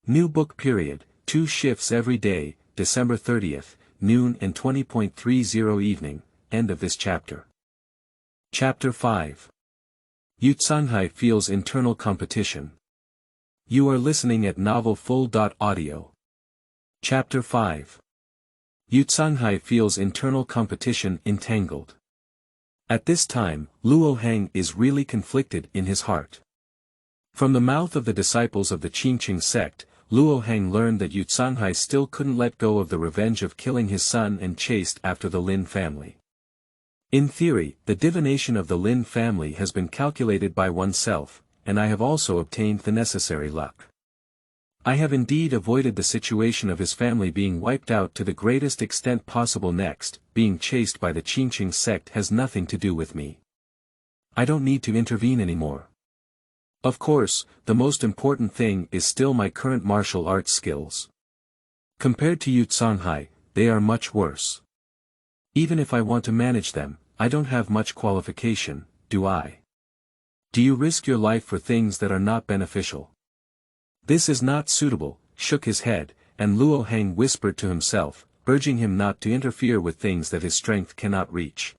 New book period, 2 shifts every day, December 30th, noon and 20:30 evening, end of this chapter. Chapter 5. Canghai feels internal competition. You are listening at novelfull.audio. Chapter 5. Canghai feels internal competition entangled. At this time, Luo Heng is really conflicted in his heart. From the mouth of the disciples of the Qingqing sect, Luo Heng learned that Canghai still couldn't let go of the revenge of killing his son and chased after the Lin family. In theory, the divination of the Lin family has been calculated by oneself, and I have also obtained the necessary luck. I have indeed avoided the situation of his family being wiped out to the greatest extent possible. Next, being chased by the Qingqing sect has nothing to do with me. I don't need to intervene anymore. Of course, the most important thing is still my current martial arts skills. Compared to Canghai, they are much worse. Even if I want to manage them, I don't have much qualification, do I? Do you risk your life for things that are not beneficial? This is not suitable, shook his head, and Luo Heng whispered to himself, urging him not to interfere with things that his strength cannot reach.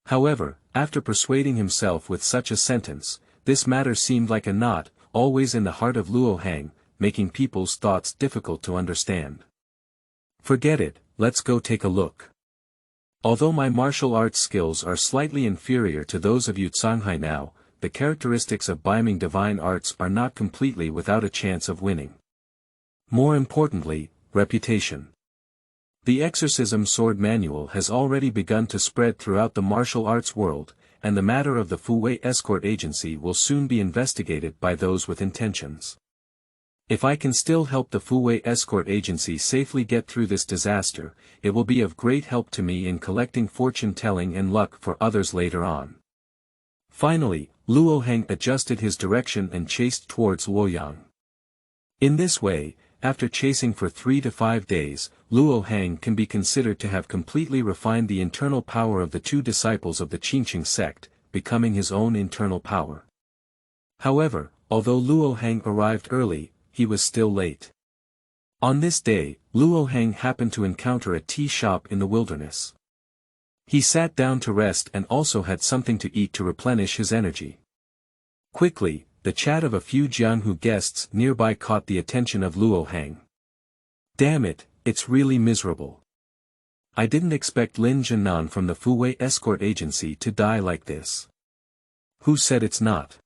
However, after persuading himself with such a sentence, this matter seemed like a knot, always in the heart of Luo Heng, making people's thoughts difficult to understand. Forget it, let's go take a look. Although my martial arts skills are slightly inferior to those of Canghai now, the characteristics of Beiming divine arts are not completely without a chance of winning. More importantly, reputation. The exorcism sword manual has already begun to spread throughout the martial arts world, and the matter of the Fuwei escort agency will soon be investigated by those with intentions. If I can still help the Fuwei escort agency safely get through this disaster, it will be of great help to me in collecting fortune-telling and luck for others later on. Finally, Luo Heng adjusted his direction and chased towards Luoyang. In this way, after chasing for 3 to 5 days, Luo Heng can be considered to have completely refined the internal power of the two disciples of the Qingqing sect, becoming his own internal power. However, although Luo Heng arrived early, he was still late. On this day, Luo Heng happened to encounter a tea shop in the wilderness. He sat down to rest and also had something to eat to replenish his energy. Quickly, the chat of a few Jianghu guests nearby caught the attention of Luo Heng. Damn it, it's really miserable. I didn't expect Lin Jianan from the Fuwei escort agency to die like this. Who said it's not?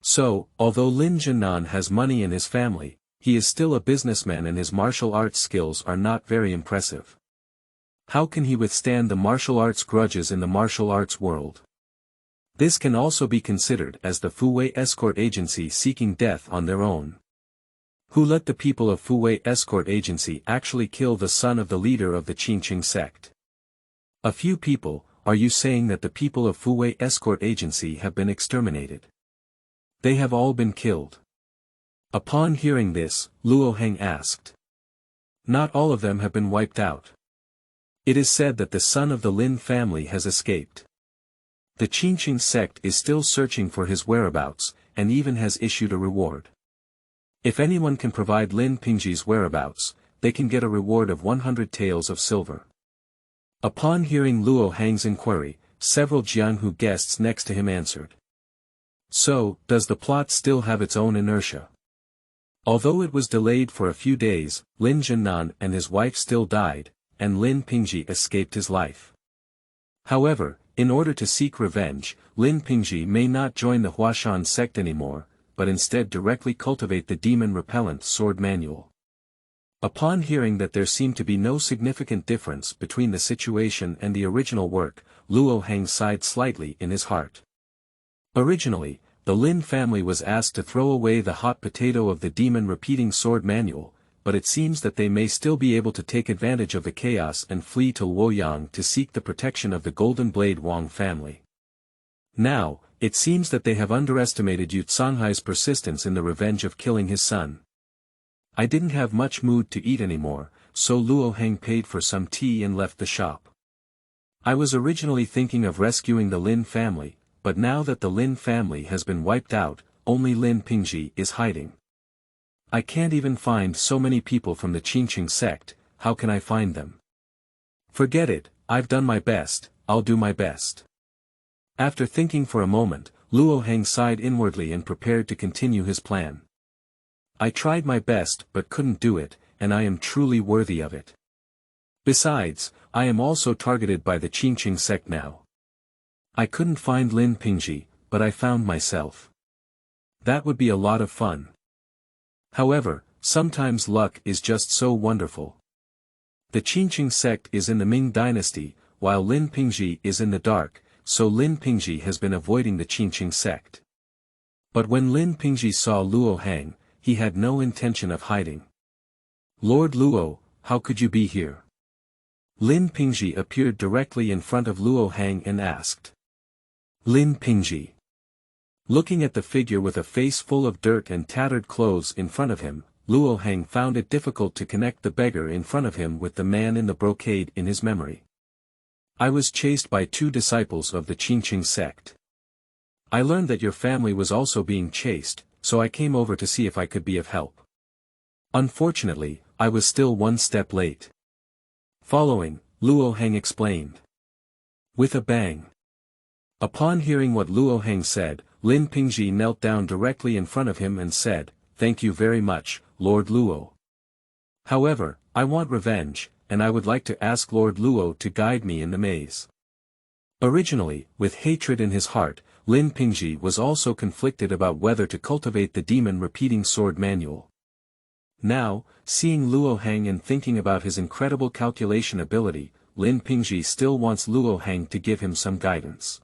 So, although Lin Jianan has money in his family, he is still a businessman and his martial arts skills are not very impressive. How can he withstand the martial arts grudges in the martial arts world? This can also be considered as the Fuwei escort agency seeking death on their own. Who let the people of Fuwei escort agency actually kill the son of the leader of the Qingqing sect? A few people. Are you saying that the people of Fuwei escort agency have been exterminated? They have all been killed. Upon hearing this, Luo Heng asked. Not all of them have been wiped out. It is said that the son of the Lin family has escaped. The Qingqing sect is still searching for his whereabouts, and even has issued a reward. If anyone can provide Lin Pingji's whereabouts, they can get a reward of 100 taels of silver. Upon hearing Luo Heng's inquiry, several Jianghu guests next to him answered. So, does the plot still have its own inertia? Although it was delayed for a few days, Lin Jianan and his wife still died, and Lin Pingji escaped his life. However, in order to seek revenge, Lin Pingji may not join the Huashan sect anymore, but instead directly cultivate the demon-repellent sword manual. Upon hearing that there seemed to be no significant difference between the situation and the original work, Luo Heng sighed slightly in his heart. Originally, the Lin family was asked to throw away the hot potato of the demon-repeating sword manual, but it seems that they may still be able to take advantage of the chaos and flee to Luoyang to seek the protection of the Golden Blade Wang family. Now, it seems that they have underestimated Canghai's persistence in the revenge of killing his son. I didn't have much mood to eat anymore, so Luo Heng paid for some tea and left the shop. I was originally thinking of rescuing the Lin family, but now that the Lin family has been wiped out, only Lin Pingji is hiding. I can't even find so many people from the Qingqing sect. how can I find them? Forget it, I've done my best, I'll do my best. After thinking for a moment, Luo Heng sighed inwardly and prepared to continue his plan. I tried my best but couldn't do it, and I am truly worthy of it. Besides, I am also targeted by the Qingqing sect now. I couldn't find Lin Pingji, but I found myself. That would be a lot of fun. However, sometimes luck is just so wonderful. The Qingqing sect is in the Ming dynasty, while Lin Pingji is in the dark, so Lin Pingji has been avoiding the Qingqing sect. But when Lin Pingji saw Luo Heng, he had no intention of hiding. Lord Luo, how could you be here? Lin Pingji appeared directly in front of Luo Heng and asked. Lin Pingji. Looking at the figure with a face full of dirt and tattered clothes in front of him, Luo Heng found it difficult to connect the beggar in front of him with the man in the brocade in his memory. I was chased by 2 disciples of the Qingqing sect. I learned that your family was also being chased, so I came over to see if I could be of help. Unfortunately, I was still 1 step late. Following, Luo Heng explained. With a bang. Upon hearing what Luo Heng said, Lin Pingji knelt down directly in front of him and said, "Thank you very much, Lord Luo. However, I want revenge, and I would like to ask Lord Luo to guide me in the maze." Originally, with hatred in his heart, Lin Pingji was also conflicted about whether to cultivate the demon repeating sword manual. Now, seeing Luo Heng and thinking about his incredible calculation ability, Lin Pingji still wants Luo Heng to give him some guidance.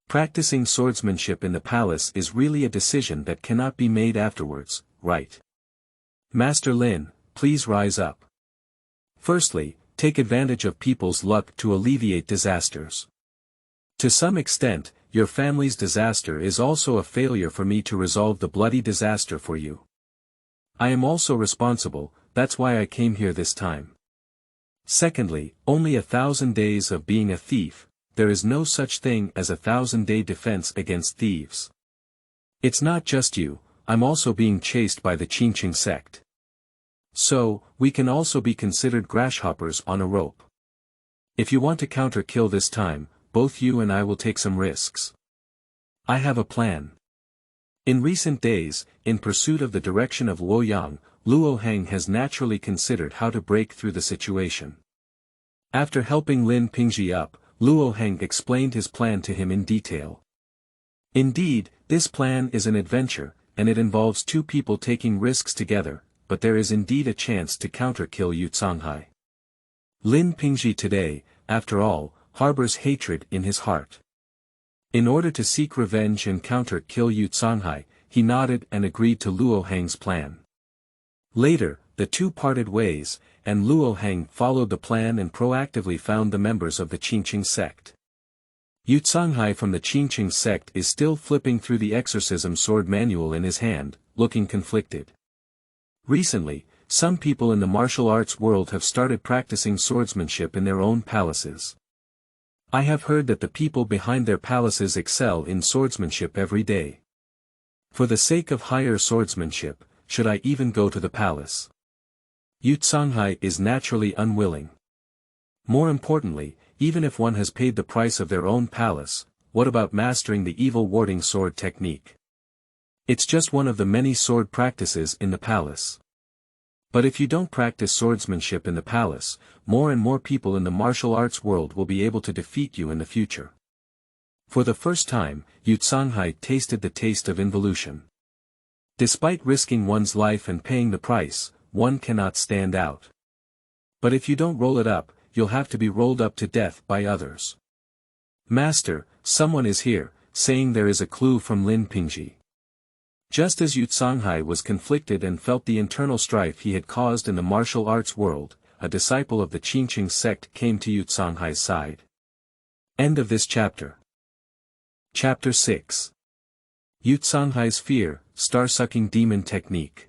Practicing swordsmanship in the palace is really a decision that cannot be made afterwards, right? Master Lin, please rise up. Firstly, take advantage of people's luck to alleviate disasters. To some extent, your family's disaster is also a failure for me to resolve the bloody disaster for you. I am also responsible, that's why I came here this time. Secondly, only 1,000 days of being a thief, there is no such thing as a 1,000-day defense against thieves. It's not just you, I'm also being chased by the Qingqing sect. So, we can also be considered grasshoppers on a rope. If you want to counter-kill this time, both you and I will take some risks. I have a plan. In recent days, in pursuit of the direction of Luoyang, Luo Heng has naturally considered how to break through the situation. After helping Lin Pingji up, Luo Heng explained his plan to him in detail. Indeed, this plan is an adventure, and it involves 2 people taking risks together, but there is indeed a chance to counter-kill Yu Canghai. Lin Pingji today, after all, harbors hatred in his heart. In order to seek revenge and counter-kill Yu Canghai, he nodded and agreed to Luo Heng's plan. Later, the 2 parted ways, and Luo Heng followed the plan and proactively found the members of the Qingqing sect. Yu Canghai from the Qingqing sect is still flipping through the exorcism sword manual in his hand, looking conflicted. Recently, some people in the martial arts world have started practicing swordsmanship in their own palaces. I have heard that the people behind their palaces excel in swordsmanship every day. For the sake of higher swordsmanship, should I even go to the palace? Yu Canghai is naturally unwilling. More importantly, even if one has paid the price of their own palace, what about mastering the evil warding sword technique? It's just one of the many sword practices in the palace. But if you don't practice swordsmanship in the palace, more and more people in the martial arts world will be able to defeat you in the future. For the first time, Yu Canghai tasted the taste of involution. Despite risking one's life and paying the price, one cannot stand out. But if you don't roll it up, you'll have to be rolled up to death by others. Master, someone is here, saying there is a clue from Lin Pingji. Just as Yu Canghai was conflicted and felt the internal strife he had caused in the martial arts world, a disciple of the Qingqing sect came to Yu Canghai's side. End of this chapter. Chapter 6. Yu Canghai's Fear, Starsucking Demon Technique.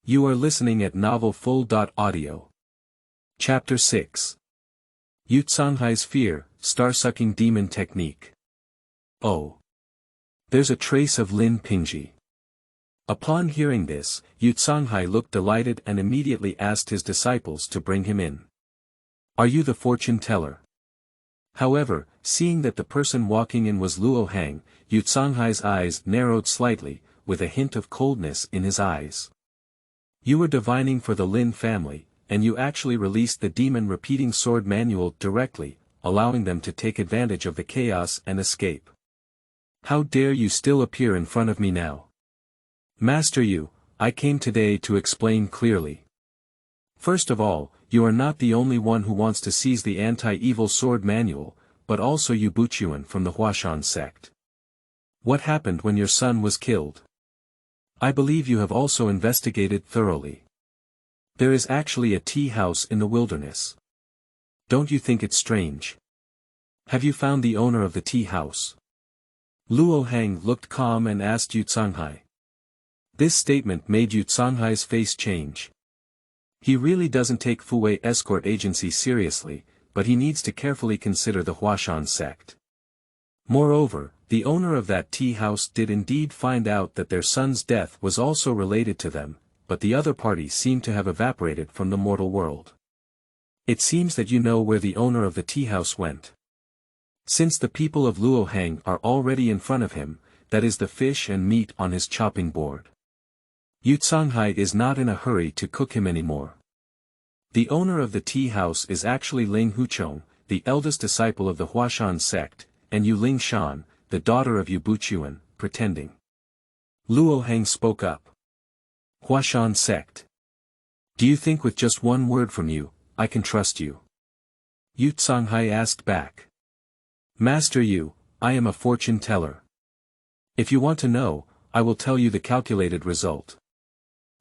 You are listening at novelfull.audio. Chapter 6. Yu Canghai's Fear, Starsucking Demon Technique. Oh. There's a trace of Lin Pingji. Upon hearing this, Canghai looked delighted and immediately asked his disciples to bring him in. Are you the fortune teller? However, seeing that the person walking in was Luo Hang, Canghai's eyes narrowed slightly, with a hint of coldness in his eyes. You were divining for the Lin family, and you actually released the demon repeating sword manual directly, allowing them to take advantage of the chaos and escape. How dare you still appear in front of me now? Master Yu, I came today to explain clearly. First of all, you are not the only one who wants to seize the anti-evil sword manual, but also Yue Buqun from the Huashan sect. What happened when your son was killed? I believe you have also investigated thoroughly. There is actually a tea house in the wilderness. Don't you think it's strange? Have you found the owner of the tea house? Luo Hang looked calm and asked Canghai. This statement made Canghai's face change. He really doesn't take Fuwei escort agency seriously, but he needs to carefully consider the Huashan sect. Moreover, the owner of that tea house did indeed find out that their son's death was also related to them, but the other party seemed to have evaporated from the mortal world. It seems that you know where the owner of the tea house went. Since the people of Luo Hang are already in front of him, that is the fish and meat on his chopping board. Canghai is not in a hurry to cook him anymore. The owner of the tea house is actually Linghu Chong, the eldest disciple of the Huashan sect, and Yu Ling Shan, the daughter of Yue Buqun, pretending. Luo Hang spoke up. Huashan sect. Do you think with just one word from you, I can trust you? Canghai asked back. Master Yu, I am a fortune teller. If you want to know, I will tell you the calculated result.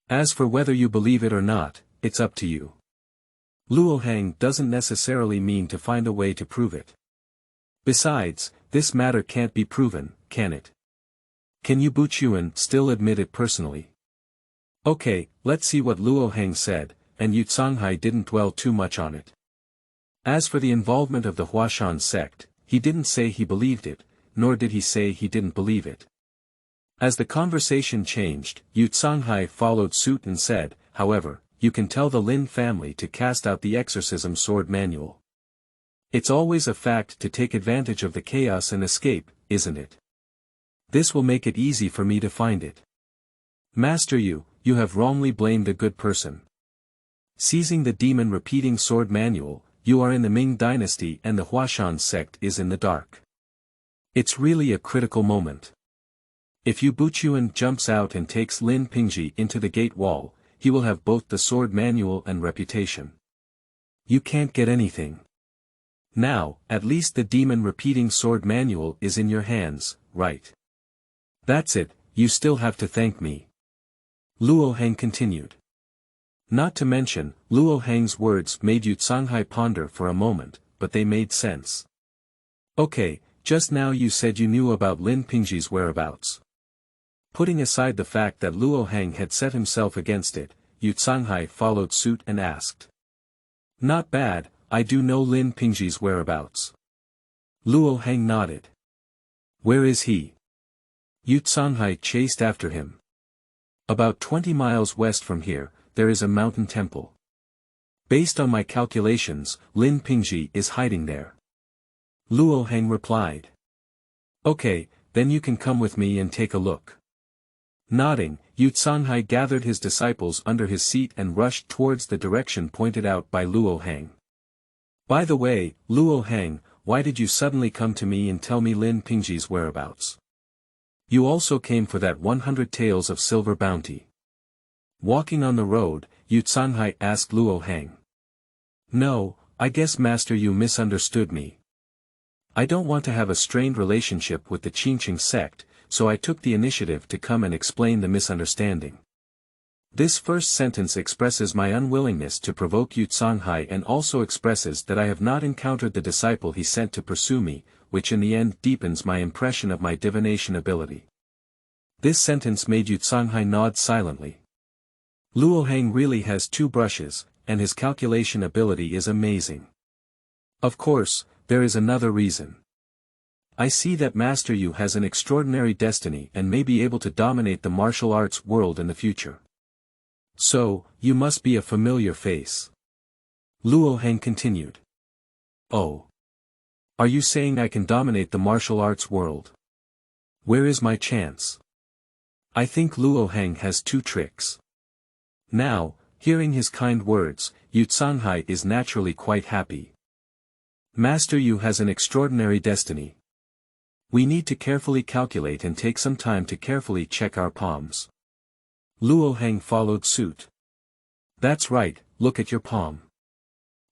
As for whether you believe it or not, it's up to you. Luo Hang doesn't necessarily mean to find a way to prove it. Besides, this matter can't be proven, can it? Can Yue Buqun still admit it personally? Okay, let's see what Luo Hang said, and Canghai didn't dwell too much on it. As for the involvement of the Huashan sect, he didn't say he believed it, nor did he say he didn't believe it. As the conversation changed, Canghai followed suit and said, however, you can tell the Lin family to cast out the exorcism sword manual. It's always a fact to take advantage of the chaos and escape, isn't it? This will make it easy for me to find it. Master Yu, you have wrongly blamed a good person. Seizing the demon repeating sword manual, you are in the Ming dynasty and the Huashan sect is in the dark. It's really a critical moment. If Yue Buqun jumps out and takes Lin Pingji into the gate wall, he will have both the sword manual and reputation. You can't get anything. Now, at least the demon repeating sword manual is in your hands, right? That's it, you still have to thank me. Luo Hang continued. Not to mention, Luo Hang's words made Canghai ponder for a moment, but they made sense. Okay, just now you said you knew about Lin Pingji's whereabouts. Putting aside the fact that Luo Hang had set himself against it, Canghai followed suit and asked. Not bad, I do know Lin Pingji's whereabouts. Luo Hang nodded. Where is he? Canghai chased after him. About 20 miles west from here, there is a mountain temple. Based on my calculations, Lin Pingji is hiding there. Luo Hang replied. Okay, then you can come with me and take a look. Nodding, Canghai gathered his disciples under his seat and rushed towards the direction pointed out by Luo Hang. By the way, Luo Hang, why did you suddenly come to me and tell me Lin Pingji's whereabouts? You also came for that 100 taels of silver bounty. Walking on the road, Canghai asked Luo Hang. No, I guess Master Yu misunderstood me. I don't want to have a strained relationship with the Qingqing sect, so I took the initiative to come and explain the misunderstanding. This first sentence expresses my unwillingness to provoke Canghai and also expresses that I have not encountered the disciple he sent to pursue me, which in the end deepens my impression of my divination ability. This sentence made Canghai nod silently. Luo Hang really has two brushes, and his calculation ability is amazing. Of course, there is another reason. I see that Master Yu has an extraordinary destiny and may be able to dominate the martial arts world in the future. So, you must be a familiar face. Luo Heng continued. Oh. Are you saying I can dominate the martial arts world? Where is my chance? I think Luo Heng has 2 tricks. Now, hearing his kind words, Yu Canghai is naturally quite happy. Master Yu has an extraordinary destiny. We need to carefully calculate and take some time to carefully check our palms. Luo Heng followed suit. That's right, look at your palm.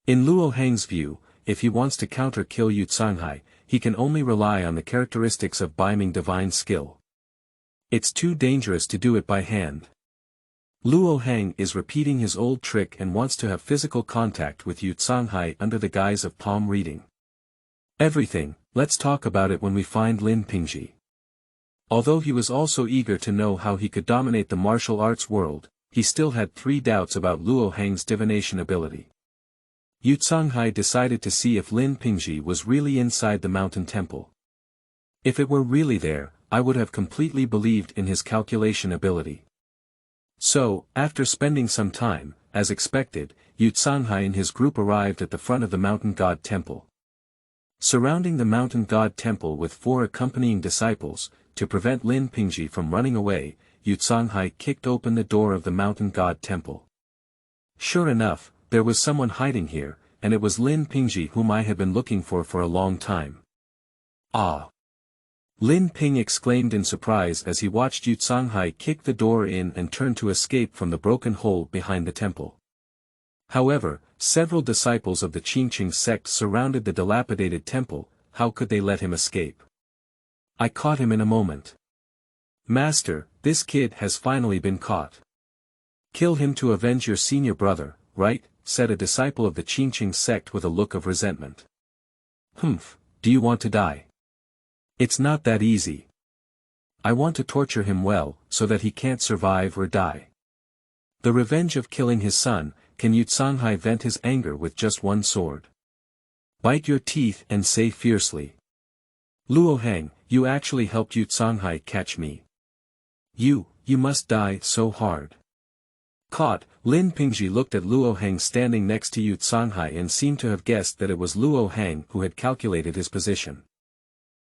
In Luo Heng's view, if he wants to counter-kill Yu Canghai, he can only rely on the characteristics of Beiming divine skill. It's too dangerous to do it by hand. Luo Heng is repeating his old trick and wants to have physical contact with Yu Canghai under the guise of palm reading. Everything, let's talk about it when we find Lin Pingji. Although he was also eager to know how he could dominate the martial arts world, he still had 3 doubts about Luo Heng's divination ability. Yu Canghai decided to see if Lin Pingji was really inside the mountain temple. If it were really there, I would have completely believed in his calculation ability. So, after spending some time, as expected, Yu Canghai and his group arrived at the front of the mountain god temple. Surrounding the mountain god temple with 4 accompanying disciples, to prevent Lin Pingji from running away, Yu Canghai kicked open the door of the mountain god temple. Sure enough, there was someone hiding here, and it was Lin Pingji whom I had been looking for a long time. Ah! Lin Ping exclaimed in surprise as he watched Yu Canghai kick the door in and turn to escape from the broken hole behind the temple. However, several disciples of the Qingqing sect surrounded the dilapidated temple. How could they let him escape? I caught him in a moment. Master, this kid has finally been caught. Kill him to avenge your senior brother, right? Said a disciple of the Qingqing sect with a look of resentment. Humph, do you want to die? It's not that easy. I want to torture him well, so that he can't survive or die. The revenge of killing his son. Can Yu Canghai vent his anger with just 1 sword? Bite your teeth and say fiercely. Luo Heng, you actually helped Yu Canghai catch me. You must die so hard. Caught, Lin Pingji looked at Luo Heng standing next to Yu Canghai and seemed to have guessed that it was Luo Heng who had calculated his position.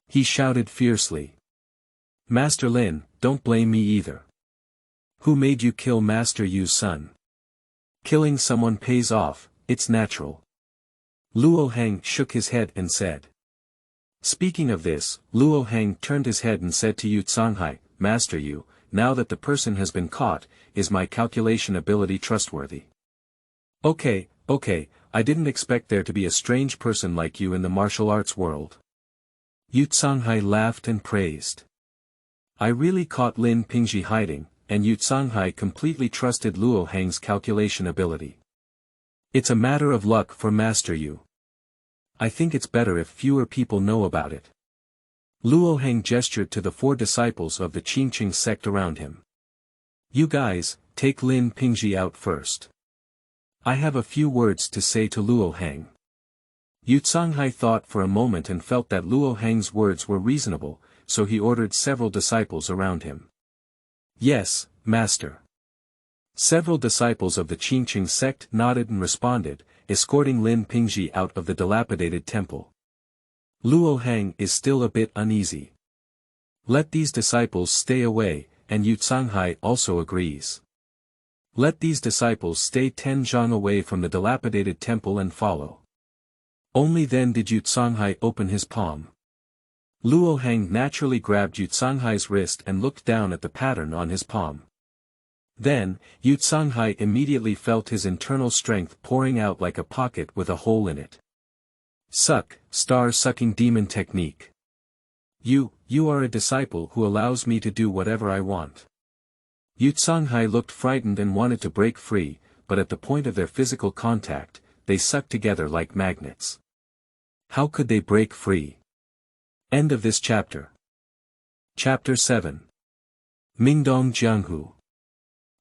He shouted fiercely. Master Lin, don't blame me either. Who made you kill Master Yu's son? Killing someone pays off, it's natural. Luo Heng shook his head and said. Speaking of this, Luo Heng turned his head and said to Yu Canghai, Master Yu, now that the person has been caught, is my calculation ability trustworthy? Okay, I didn't expect there to be a strange person like you in the martial arts world. Yu Canghai laughed and praised. I really caught Lin Pingji hiding, and Yu Canghai completely trusted Luo Heng's calculation ability. It's a matter of luck for Master Yu. I think it's better if fewer people know about it. Luo Heng gestured to the 4 disciples of the Qingqing sect around him. You guys, take Lin Pingji out first. I have a few words to say to Luo Heng. Yu Canghai thought for a moment and felt that Luo Heng's words were reasonable, so he ordered several disciples around him. Yes, Master. Several disciples of the Qingqing sect nodded and responded, escorting Lin Pingji out of the dilapidated temple. Luo Heng is still a bit uneasy. Let these disciples stay away, and Yu Canghai also agrees. Let these disciples stay 10 zhang away from the dilapidated temple and follow. Only then did Yu Canghai open his palm. Luo Heng naturally grabbed Yu Canghai's wrist and looked down at the pattern on his palm. Then, Yu Canghai immediately felt his internal strength pouring out like a pocket with a hole in it. Suck, star-sucking demon technique. You are a disciple who allows me to do whatever I want. Yu Canghai looked frightened and wanted to break free, but at the point of their physical contact, they sucked together like magnets. How could they break free? End of this chapter. Chapter 7. Mingdong Jianghu.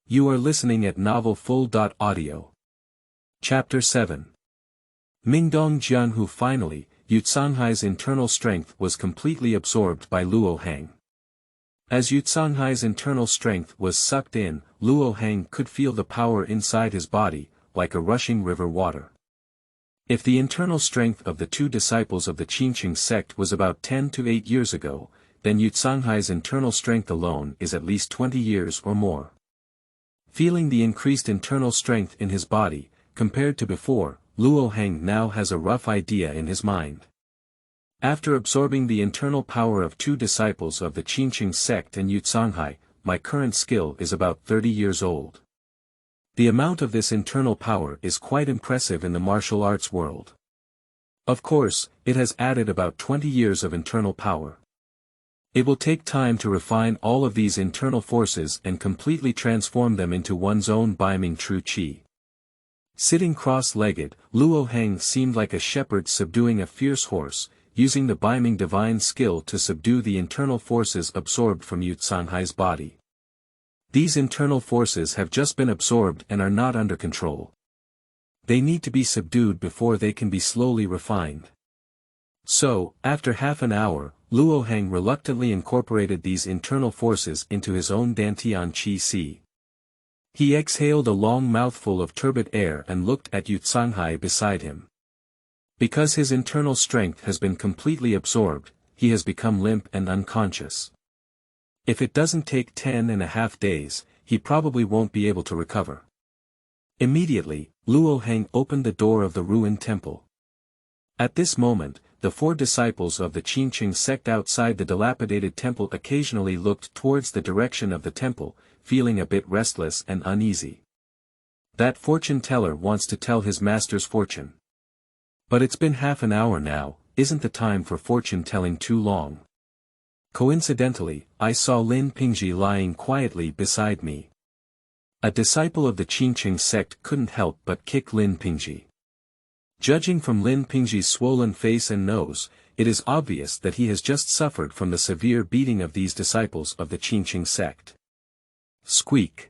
You are listening at novelfull.audio. Chapter 7. Mingdong Jianghu. Finally, Canghai's internal strength was completely absorbed by Luo Hang. As Canghai's internal strength was sucked in, Luo Hang could feel the power inside his body, like a rushing river water. If the internal strength of the two disciples of the Qingqing sect was about 10 to 8 years ago, then Canghai's internal strength alone is at least 20 years or more. Feeling the increased internal strength in his body, compared to before, Luo Hang now has a rough idea in his mind. After absorbing the internal power of two disciples of the Qingqing sect and Canghai, my current skill is about 30 years old. The amount of this internal power is quite impressive in the martial arts world. Of course, it has added about 20 years of internal power. It will take time to refine all of these internal forces and completely transform them into one's own Beiming true qi. Sitting cross-legged, Luo Hang seemed like a shepherd subduing a fierce horse, using the Beiming divine skill to subdue the internal forces absorbed from Canghai's body. These internal forces have just been absorbed and are not under control. They need to be subdued before they can be slowly refined. So, after half an hour, Luo Hang reluctantly incorporated these internal forces into his own Dantian Qi Si. He exhaled a long mouthful of turbid air and looked at Canghai beside him. Because his internal strength has been completely absorbed, he has become limp and unconscious. If it doesn't take 10.5 days, he probably won't be able to recover. Immediately, Luo Hang opened the door of the ruined temple. At this moment, the 4 disciples of the Qingqing sect outside the dilapidated temple occasionally looked towards the direction of the temple, feeling a bit restless and uneasy. That fortune teller wants to tell his master's fortune. But it's been half an hour now, isn't the time for fortune-telling too long? Coincidentally, I saw Lin Pingji lying quietly beside me. A disciple of the Qingqing sect couldn't help but kick Lin Pingji. Judging from Lin Pingji's swollen face and nose, it is obvious that he has just suffered from the severe beating of these disciples of the Qingqing sect. Squeak.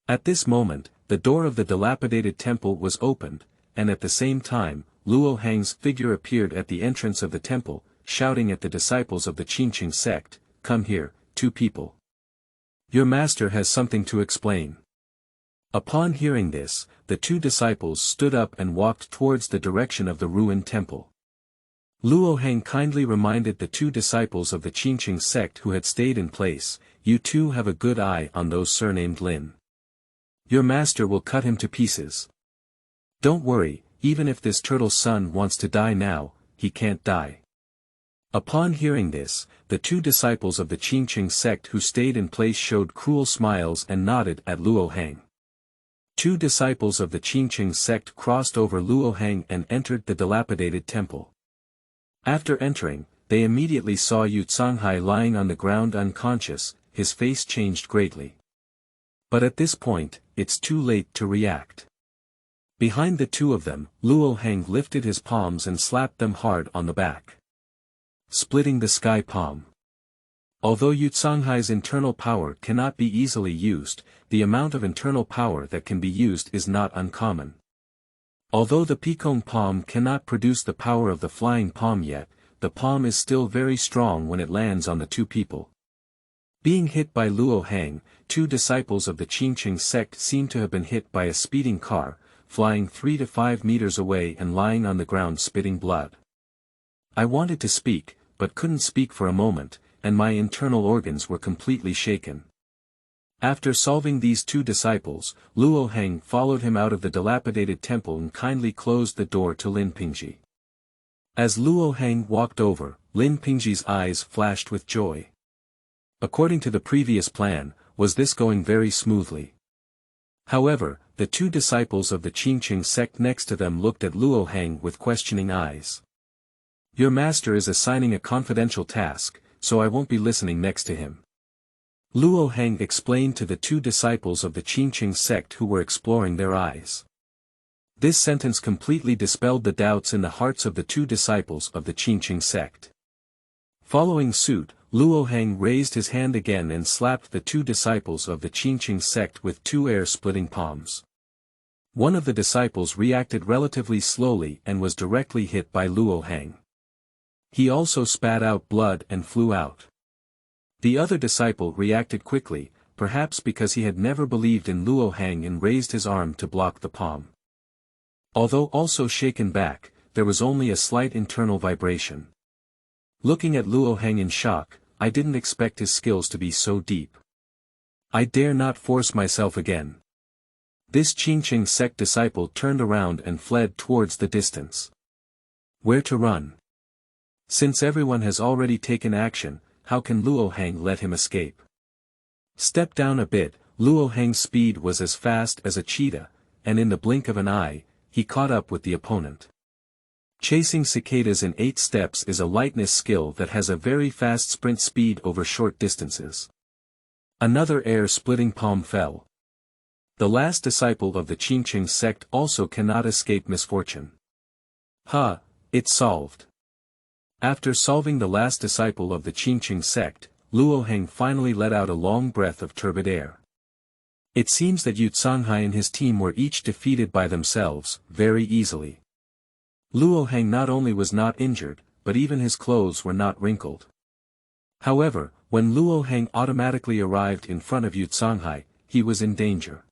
At this moment, the door of the dilapidated temple was opened, and at the same time, Luo Hang's figure appeared at the entrance of the temple, shouting at the disciples of the Qingqing sect, "Come here, 2 people. Your master has something to explain." Upon hearing this, the 2 disciples stood up and walked towards the direction of the ruined temple. Luo Hang kindly reminded the 2 disciples of the Qingqing sect who had stayed in place, "You 2 have a good eye on those surnamed Lin. Your master will cut him to pieces. Don't worry, even if this turtle's son wants to die now, he can't die." Upon hearing this, the 2 disciples of the Qingqing sect who stayed in place showed cruel smiles and nodded at Luo Hang. 2 disciples of the Qingqing sect crossed over Luo Hang and entered the dilapidated temple. After entering, they immediately saw Canghai lying on the ground unconscious, his face changed greatly. But at this point, it's too late to react. Behind the 2 of them, Luo Hang lifted his palms and slapped them hard on the back. Splitting the sky palm. Although Canghai's internal power cannot be easily used, the amount of internal power that can be used is not uncommon. Although the Pekong palm cannot produce the power of the flying palm yet, the palm is still very strong when it lands on the 2 people. Being hit by Luo Hang, 2 disciples of the Qingqing sect seem to have been hit by a speeding car, flying 3 to 5 meters away and lying on the ground spitting blood. I wanted to speak, but couldn't speak for a moment, and my internal organs were completely shaken. After solving these 2 disciples, Luo Hang followed him out of the dilapidated temple and kindly closed the door to Lin Pingji. As Luo Hang walked over, Lin Pingji's eyes flashed with joy. According to the previous plan, was this going very smoothly? However, the 2 disciples of the Qingqing sect next to them looked at Luo Hang with questioning eyes. "Your master is assigning a confidential task, so I won't be listening next to him." Luo Hang explained to the 2 disciples of the Qingqing sect who were exploring their eyes. This sentence completely dispelled the doubts in the hearts of the 2 disciples of the Qingqing sect. Following suit, Luo Hang raised his hand again and slapped the 2 disciples of the Qingqing sect with 2 air-splitting palms. One of the disciples reacted relatively slowly and was directly hit by Luo Hang. He also spat out blood and flew out. The other disciple reacted quickly, perhaps because he had never believed in Luo Hang, and raised his arm to block the palm. Although also shaken back, there was only a slight internal vibration. Looking at Luo Hang in shock, I didn't expect his skills to be so deep. I dare not force myself again. This Qingqing sect disciple turned around and fled towards the distance. Where to run? Since everyone has already taken action, how can Luo Hang let him escape? Step down a bit. Luo Hang's speed was as fast as a cheetah, and in the blink of an eye, he caught up with the opponent. Chasing cicadas in 8 steps is a lightness skill that has a very fast sprint speed over short distances. Another air-splitting palm fell. The last disciple of the Qingqing sect also cannot escape misfortune. It's solved. After solving the last disciple of the Qingqing sect, Luo Hang finally let out a long breath of turbid air. It seems that Canghai and his team were each defeated by themselves, very easily. Luo Hang not only was not injured, but even his clothes were not wrinkled. However, when Luo Hang automatically arrived in front of Canghai, he was in danger.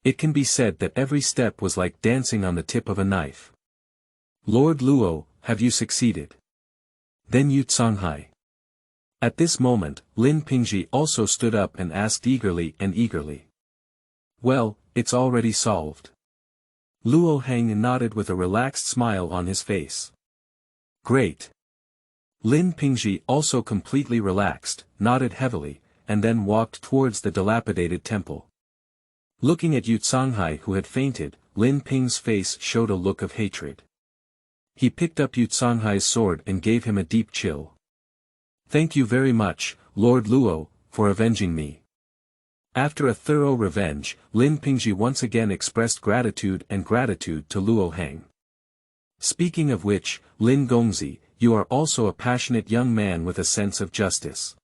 It can be said that every step was like dancing on the tip of a knife. Lord Luo, have you succeeded? Then Canghai. At this moment, Lin Pingji also stood up and asked eagerly. Well, it's already solved. Luo Hang nodded with a relaxed smile on his face. Great. Lin Pingji also completely relaxed, nodded heavily, and then walked towards the dilapidated temple. Looking at Canghai, who had fainted, Lin Ping's face showed a look of hatred. He picked up Canghai's sword and gave him a deep chill. Thank you very much, Lord Luo, for avenging me. After a thorough revenge, Lin Pingji once again expressed gratitude to Luo Hang. Speaking of which, Lin Gongzi, you are also a passionate young man with a sense of justice.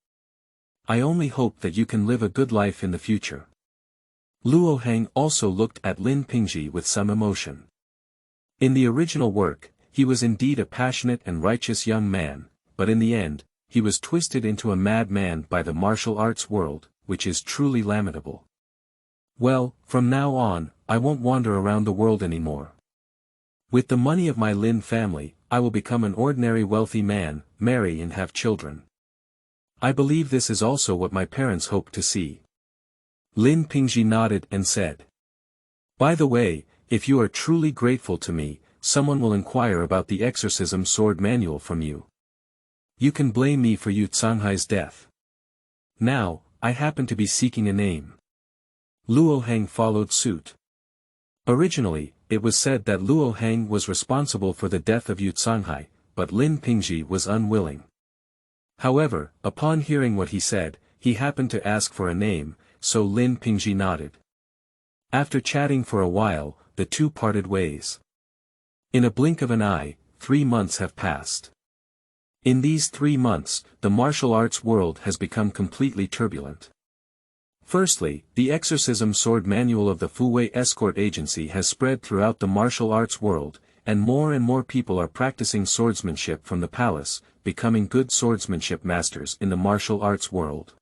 I only hope that you can live a good life in the future. Luo Hang also looked at Lin Pingji with some emotion. In the original work, he was indeed a passionate and righteous young man, but in the end, he was twisted into a madman by the martial arts world, which is truly lamentable. Well, from now on, I won't wander around the world anymore. With the money of my Lin family, I will become an ordinary wealthy man, marry and have children. I believe this is also what my parents hope to see. Lin Pingji nodded and said. By the way, if you are truly grateful to me, someone will inquire about the exorcism sword manual from you. You can blame me for Canghai's death. Now, I happen to be seeking a name. Luo Hang followed suit. Originally, it was said that Luo Hang was responsible for the death of Canghai, but Lin Pingji was unwilling. However, upon hearing what he said, he happened to ask for a name, so Lin Pingji nodded. After chatting for a while, the two parted ways. In a blink of an eye, 3 months have passed. In these 3 months, the martial arts world has become completely turbulent. Firstly, the exorcism sword manual of the Fuwei escort agency has spread throughout the martial arts world, and more people are practicing swordsmanship from the palace, becoming good swordsmanship masters in the martial arts world.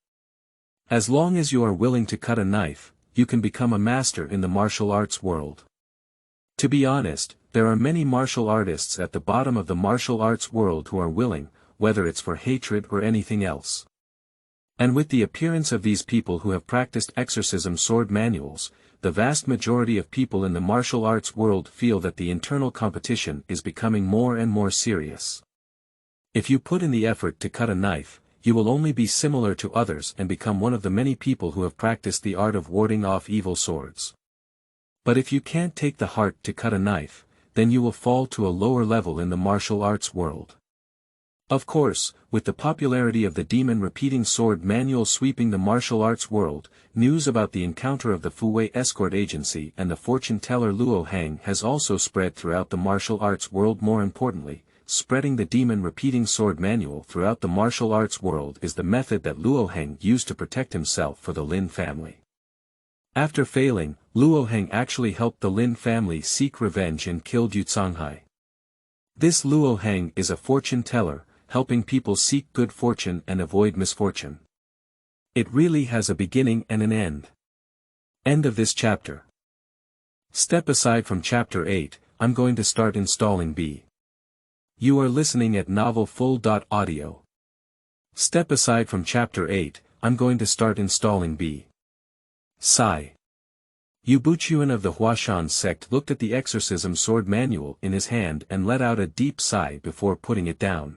As long as you are willing to cut a knife, you can become a master in the martial arts world. To be honest, there are many martial artists at the bottom of the martial arts world who are willing, whether it's for hatred or anything else. And with the appearance of these people who have practiced exorcism sword manuals, the vast majority of people in the martial arts world feel that the internal competition is becoming more and more serious. If you put in the effort to cut a knife, you will only be similar to others and become one of the many people who have practiced the art of warding off evil swords. But if you can't take the heart to cut a knife, then you will fall to a lower level in the martial arts world. Of course, with the popularity of the demon repeating sword manual sweeping the martial arts world, news about the encounter of the Fuwei escort agency and the fortune teller Luo Hang has also spread throughout the martial arts world. More importantly, spreading the demon repeating sword manual throughout the martial arts world is the method that Luo Hang used to protect himself for the Lin family. After failing, Luo Hang actually helped the Lin family seek revenge and killed Canghai. This Luo Heng is a fortune teller, helping people seek good fortune and avoid misfortune. It really has a beginning and an end. End of this chapter. Step aside from chapter 8, I'm going to start installing B. You are listening at novelfull.audio. Step aside from chapter 8, I'm going to start installing B. Sigh. Yue Buqun of the Huashan sect looked at the exorcism sword manual in his hand and let out a deep sigh before putting it down.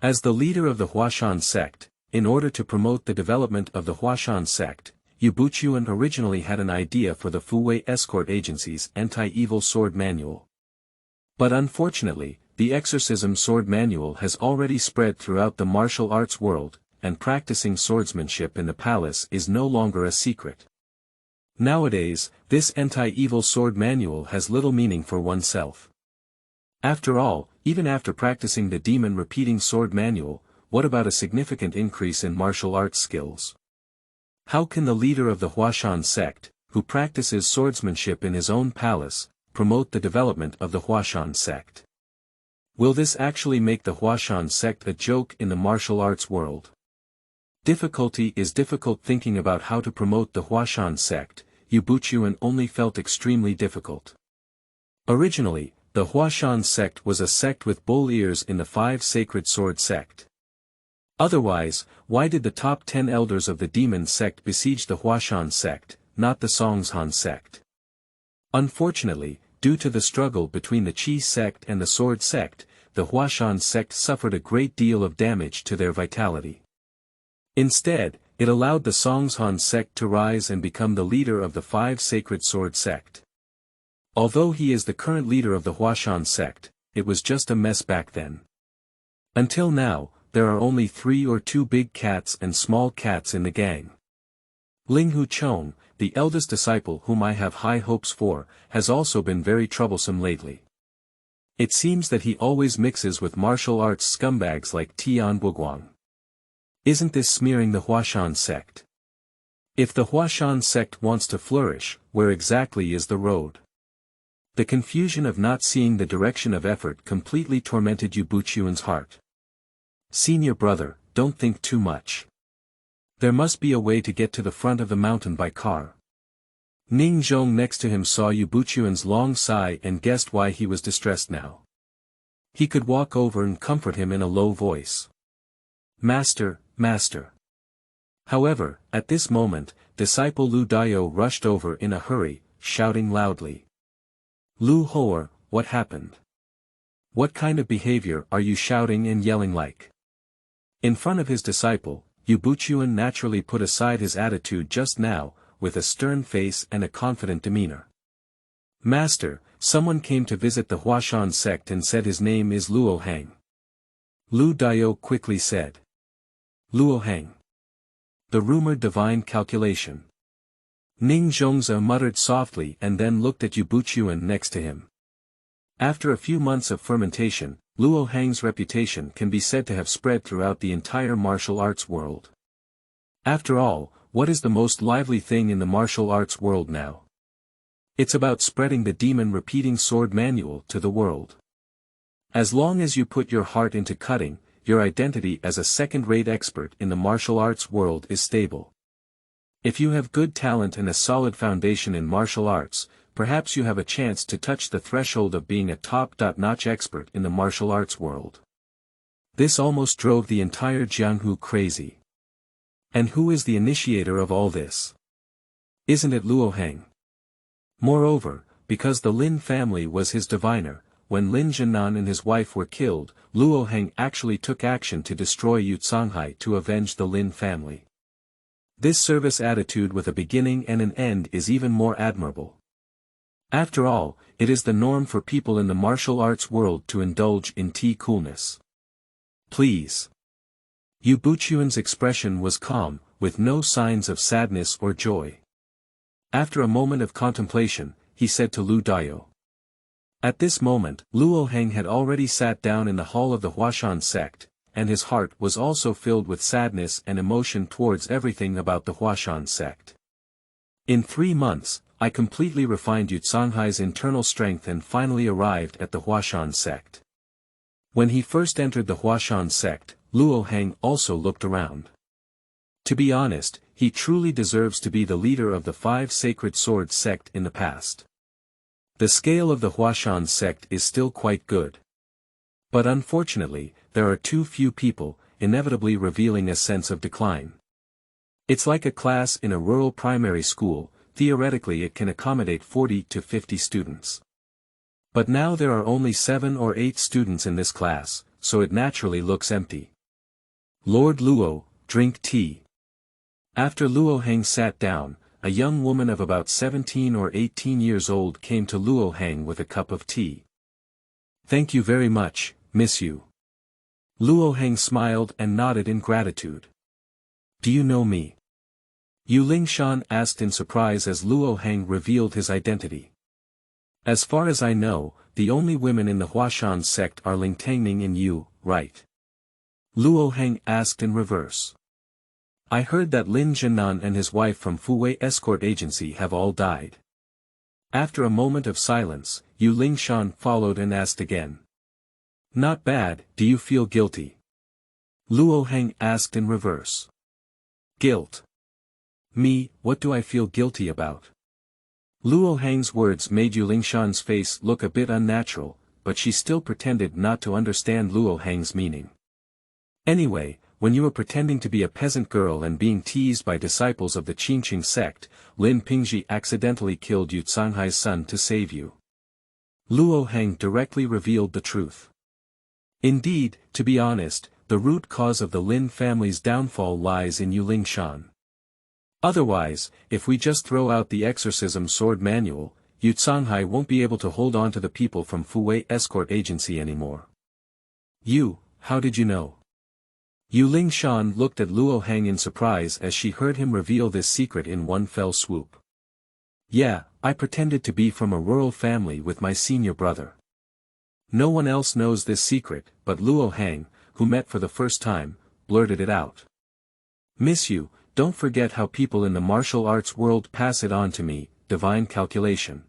As the leader of the Huashan sect, in order to promote the development of the Huashan sect, Yue Buqun originally had an idea for the Fuwei Escort Agency's anti-evil sword manual. But unfortunately, the exorcism sword manual has already spread throughout the martial arts world, and practicing swordsmanship in the palace is no longer a secret. Nowadays, this anti-evil sword manual has little meaning for oneself. After all, even after practicing the demon repeating sword manual, what about a significant increase in martial arts skills? How can the leader of the Huashan sect, who practices swordsmanship in his own palace, promote the development of the Huashan sect? Will this actually make the Huashan sect a joke in the martial arts world? Difficulty is difficult. Thinking about how to promote the Huashan sect, Yue Buqun only felt extremely difficult. Originally, the Huashan sect was a sect with bull ears in the 5 sacred sword sect. Otherwise, why did the top 10 elders of the demon sect besiege the Huashan sect, not the Songshan sect? Unfortunately, due to the struggle between the Qi sect and the sword sect, the Huashan sect suffered a great deal of damage to their vitality. Instead, it allowed the Songshan sect to rise and become the leader of the 5 sacred sword sect. Although he is the current leader of the Huashan sect, it was just a mess back then. Until now, there are only 3 or 2 big cats and small cats in the gang. Linghu Chong, the eldest disciple whom I have high hopes for, has also been very troublesome lately. It seems that he always mixes with martial arts scumbags like Tian Buguang. Isn't this smearing the Huashan sect? If the Huashan sect wants to flourish, where exactly is the road? The confusion of not seeing the direction of effort completely tormented Yue Buqun's heart. Senior brother, don't think too much. There must be a way to get to the front of the mountain by car. Mingdong next to him saw Yue Buqun's long sigh and guessed why he was distressed now. He could walk over and comfort him in a low voice. Master, master. However, at this moment, disciple Lu Dayo rushed over in a hurry, shouting loudly. Lu Hoer, what happened? What kind of behavior are you shouting and yelling like? In front of his disciple, Yue Buqun naturally put aside his attitude just now, with a stern face and a confident demeanor. Master, someone came to visit the Huashan sect and said his name is Luo Heng. Lu Dayo quickly said. Luo Heng. The rumored divine calculation. Ning Zhongze muttered softly and then looked at Yue Buqun next to him. After a few months of fermentation, Luo Heng's reputation can be said to have spread throughout the entire martial arts world. After all, what is the most lively thing in the martial arts world now? It's about spreading the demon repeating sword manual to the world. As long as you put your heart into cutting, your identity as a second-rate expert in the martial arts world is stable. If you have good talent and a solid foundation in martial arts, perhaps you have a chance to touch the threshold of being a top-notch expert in the martial arts world. This almost drove the entire Jianghu crazy. And who is the initiator of all this? Isn't it Luo Heng? Moreover, because the Lin family was his diviner, when Lin Zhenan and his wife were killed, Luo Heng actually took action to destroy Canghai to avenge the Lin family. This service attitude with a beginning and an end is even more admirable. After all, it is the norm for people in the martial arts world to indulge in coolness. Please. Yue Buqun's expression was calm, with no signs of sadness or joy. After a moment of contemplation, he said to Lu Dayo. At this moment, Luo Heng had already sat down in the hall of the Huashan sect, and his heart was also filled with sadness and emotion towards everything about the Huashan sect. In 3 months, I completely refined Canghai's internal strength and finally arrived at the Huashan sect. When he first entered the Huashan sect, Luo Heng also looked around. To be honest, he truly deserves to be the leader of the 5 sacred sword sect in the past. The scale of the Huashan sect is still quite good. But unfortunately, there are too few people, inevitably revealing a sense of decline. It's like a class in a rural primary school. Theoretically it can accommodate 40 to 50 students. But now there are only 7 or 8 students in this class, so it naturally looks empty. Lord Luo, drink tea. After Luo Heng sat down, a young woman of about 17 or 18 years old came to Luo Heng with a cup of tea. Thank you very much, Miss Yu. Luo Heng smiled and nodded in gratitude. Do you know me? Yu Lingshan asked in surprise as Luo Heng revealed his identity. As far as I know, the only women in the Huashan sect are Ling Tangning and Yu, right? Luo Heng asked in reverse. I heard that Lin Zhenan and his wife from Fuwei escort agency have all died. After a moment of silence, Yu Lingshan followed and asked again. Not bad, do you feel guilty? Luo Heng asked in reverse. Guilt. Me, what do I feel guilty about? Luo Heng's words made Yu Lingshan's face look a bit unnatural, but she still pretended not to understand Luo Heng's meaning. Anyway, when you were pretending to be a peasant girl and being teased by disciples of the Qingqing sect, Lin Pingzhi accidentally killed Yu Canghai's son to save you. Luo Heng directly revealed the truth. Indeed, to be honest, the root cause of the Lin family's downfall lies in Yu Lingshan. Otherwise, if we just throw out the exorcism sword manual, Yu Canghai won't be able to hold on to the people from Fuwei escort agency anymore. You, how did you know? Yu Lingshan looked at Luo Heng in surprise as she heard him reveal this secret in one fell swoop. Yeah, I pretended to be from a rural family with my senior brother. No one else knows this secret, but Luo Heng, who met for the first time, blurted it out. Miss Yu, don't forget how people in the martial arts world pass it on to me, divine calculation.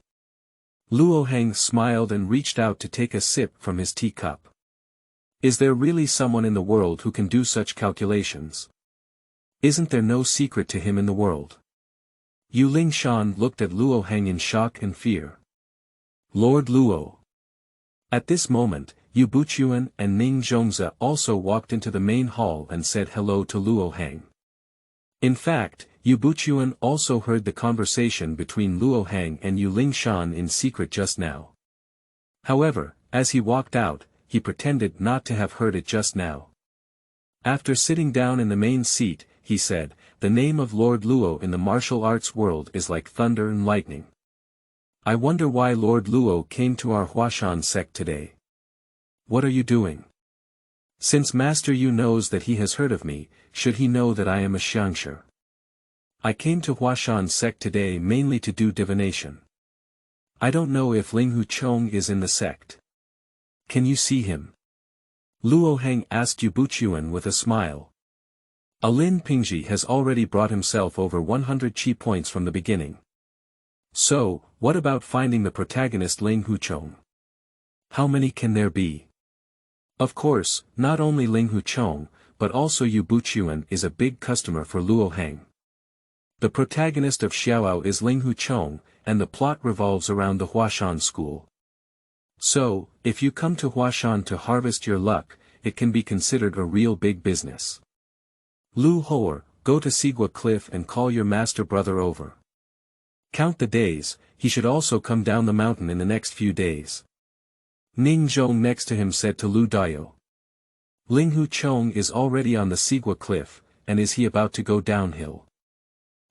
Luo Heng smiled and reached out to take a sip from his teacup. Is there really someone in the world who can do such calculations? Isn't there no secret to him in the world? Yu Lingshan looked at Luo Heng in shock and fear. Lord Luo. At this moment, Yue Buqun and Ning Zhongzi also walked into the main hall and said hello to Luo Heng. In fact, Yue Buqun also heard the conversation between Luo Heng and Yu Lingshan in secret just now. However, as he walked out, he pretended not to have heard it just now. After sitting down in the main seat, he said, the name of Lord Luo in the martial arts world is like thunder and lightning. I wonder why Lord Luo came to our Huashan sect today. What are you doing? Since Master Yu knows that he has heard of me, should he know that I am a Xiangshi? I came to Huashan sect today mainly to do divination. I don't know if Linghu Chong is in the sect. Can you see him? Luo Heng asked Yue Buqun with a smile. Lin Pingzhi has already brought himself over 100 chi points from the beginning. So, what about finding the protagonist Linghu Chong? How many can there be? Of course, not only Linghu Chong, but also Yue Buqun is a big customer for Luo Heng. The protagonist of Xiaoao is Linghu Chong, and the plot revolves around the Huashan school. So, if you come to Huashan to harvest your luck, it can be considered a real big business. Lu Hoer, go to Sigua Cliff and call your master brother over. Count the days, he should also come down the mountain in the next few days. Ning Zhong next to him said to Lu Dayo. Linghu Chong is already on the Sigua Cliff, and is he about to go downhill?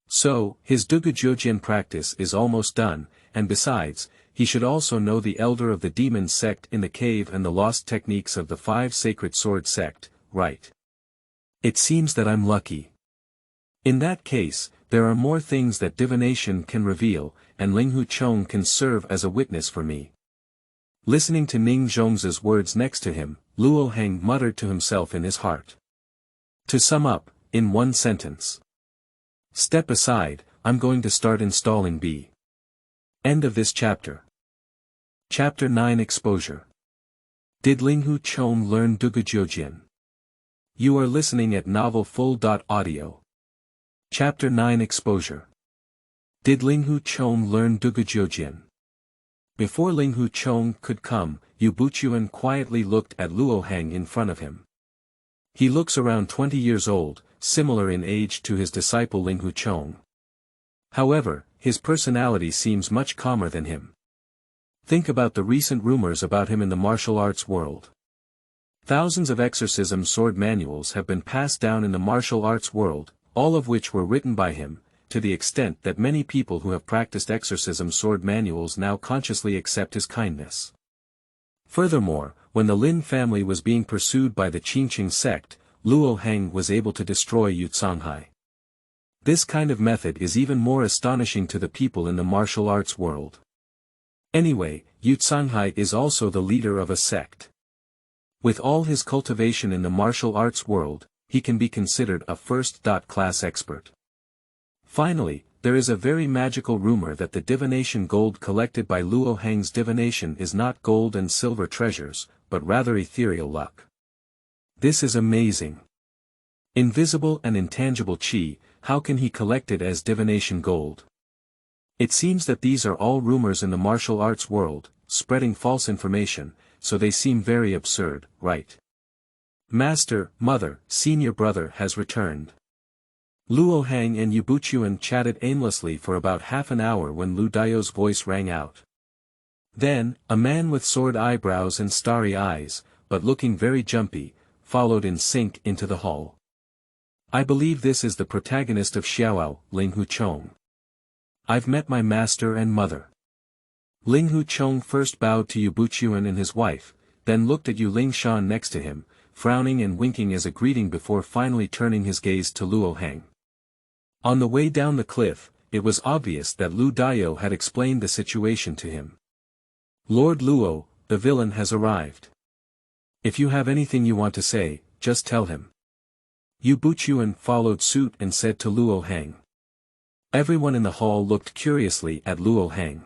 So, his Dugu Jiujian practice is almost done, and besides, he should also know the elder of the demon sect in the cave and the lost techniques of the 5 sacred sword sect, right? It seems that I'm lucky. In that case, there are more things that divination can reveal, and Linghu Chong can serve as a witness for me. Listening to Ning Zhongzi's words next to him, Luo Heng muttered to himself in his heart. To sum up, in one sentence. Step aside, I'm going to start installing B. End of this chapter. Chapter 9 Exposure. Did Linghu Chong learn Dugu Jiujian? You are listening at Novel Full.audio. Chapter 9 Exposure. Did Linghu Chong learn Dugu Jiujian? Before Linghu Chong could come, Yue Buqun quietly looked at Luo Heng in front of him. He looks around 20 years old, similar in age to his disciple Linghu Chong. However, his personality seems much calmer than him. Think about the recent rumors about him in the martial arts world. Thousands of exorcism sword manuals have been passed down in the martial arts world, all of which were written by him, to the extent that many people who have practiced exorcism sword manuals now consciously accept his kindness. Furthermore, when the Lin family was being pursued by the Qingqing sect, Luo Heng was able to destroy Canghai. This kind of method is even more astonishing to the people in the martial arts world. Anyway, Canghai is also the leader of a sect. With all his cultivation in the martial arts world, he can be considered a first-class expert. Finally, there is a very magical rumor that the divination gold collected by Luo Heng's divination is not gold and silver treasures, but rather ethereal luck. This is amazing. Invisible and intangible qi, how can he collect it as divination gold? It seems that these are all rumors in the martial arts world, spreading false information, so they seem very absurd, right? Master, mother, senior brother has returned. Luo Heng and Yue Buqun chatted aimlessly for about half an hour when Lu Daio's voice rang out. Then, a man with sword eyebrows and starry eyes, but looking very jumpy, followed in sync into the hall. I believe this is the protagonist of Xiaoao, Linghu Chong. I've met my master and mother. Linghu Chong first bowed to Yue Buqun and his wife, then looked at Yu Lingshan next to him, frowning and winking as a greeting before finally turning his gaze to Luo Heng. On the way down the cliff, it was obvious that Lu Daio had explained the situation to him. Lord Luo, the villain has arrived. If you have anything you want to say, just tell him. Yue Buqun followed suit and said to Luo Heng. Everyone in the hall looked curiously at Luo Heng.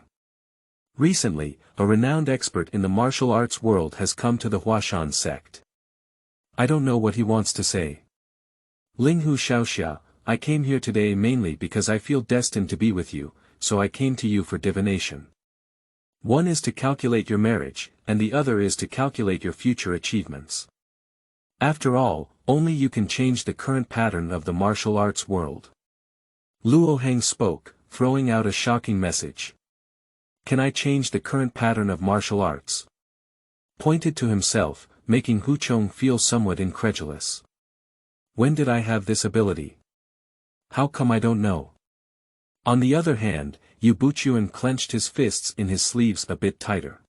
Recently, a renowned expert in the martial arts world has come to the Huashan sect. I don't know what he wants to say. Linghu Xiaoxia, I came here today mainly because I feel destined to be with you, so I came to you for divination. One is to calculate your marriage, and the other is to calculate your future achievements. After all, only you can change the current pattern of the martial arts world. Luo Heng spoke, throwing out a shocking message. Can I change the current pattern of martial arts? Pointed to himself, making Hu Chong feel somewhat incredulous. When did I have this ability? How come I don't know? On the other hand, Yue Buqun clenched his fists in his sleeves a bit tighter.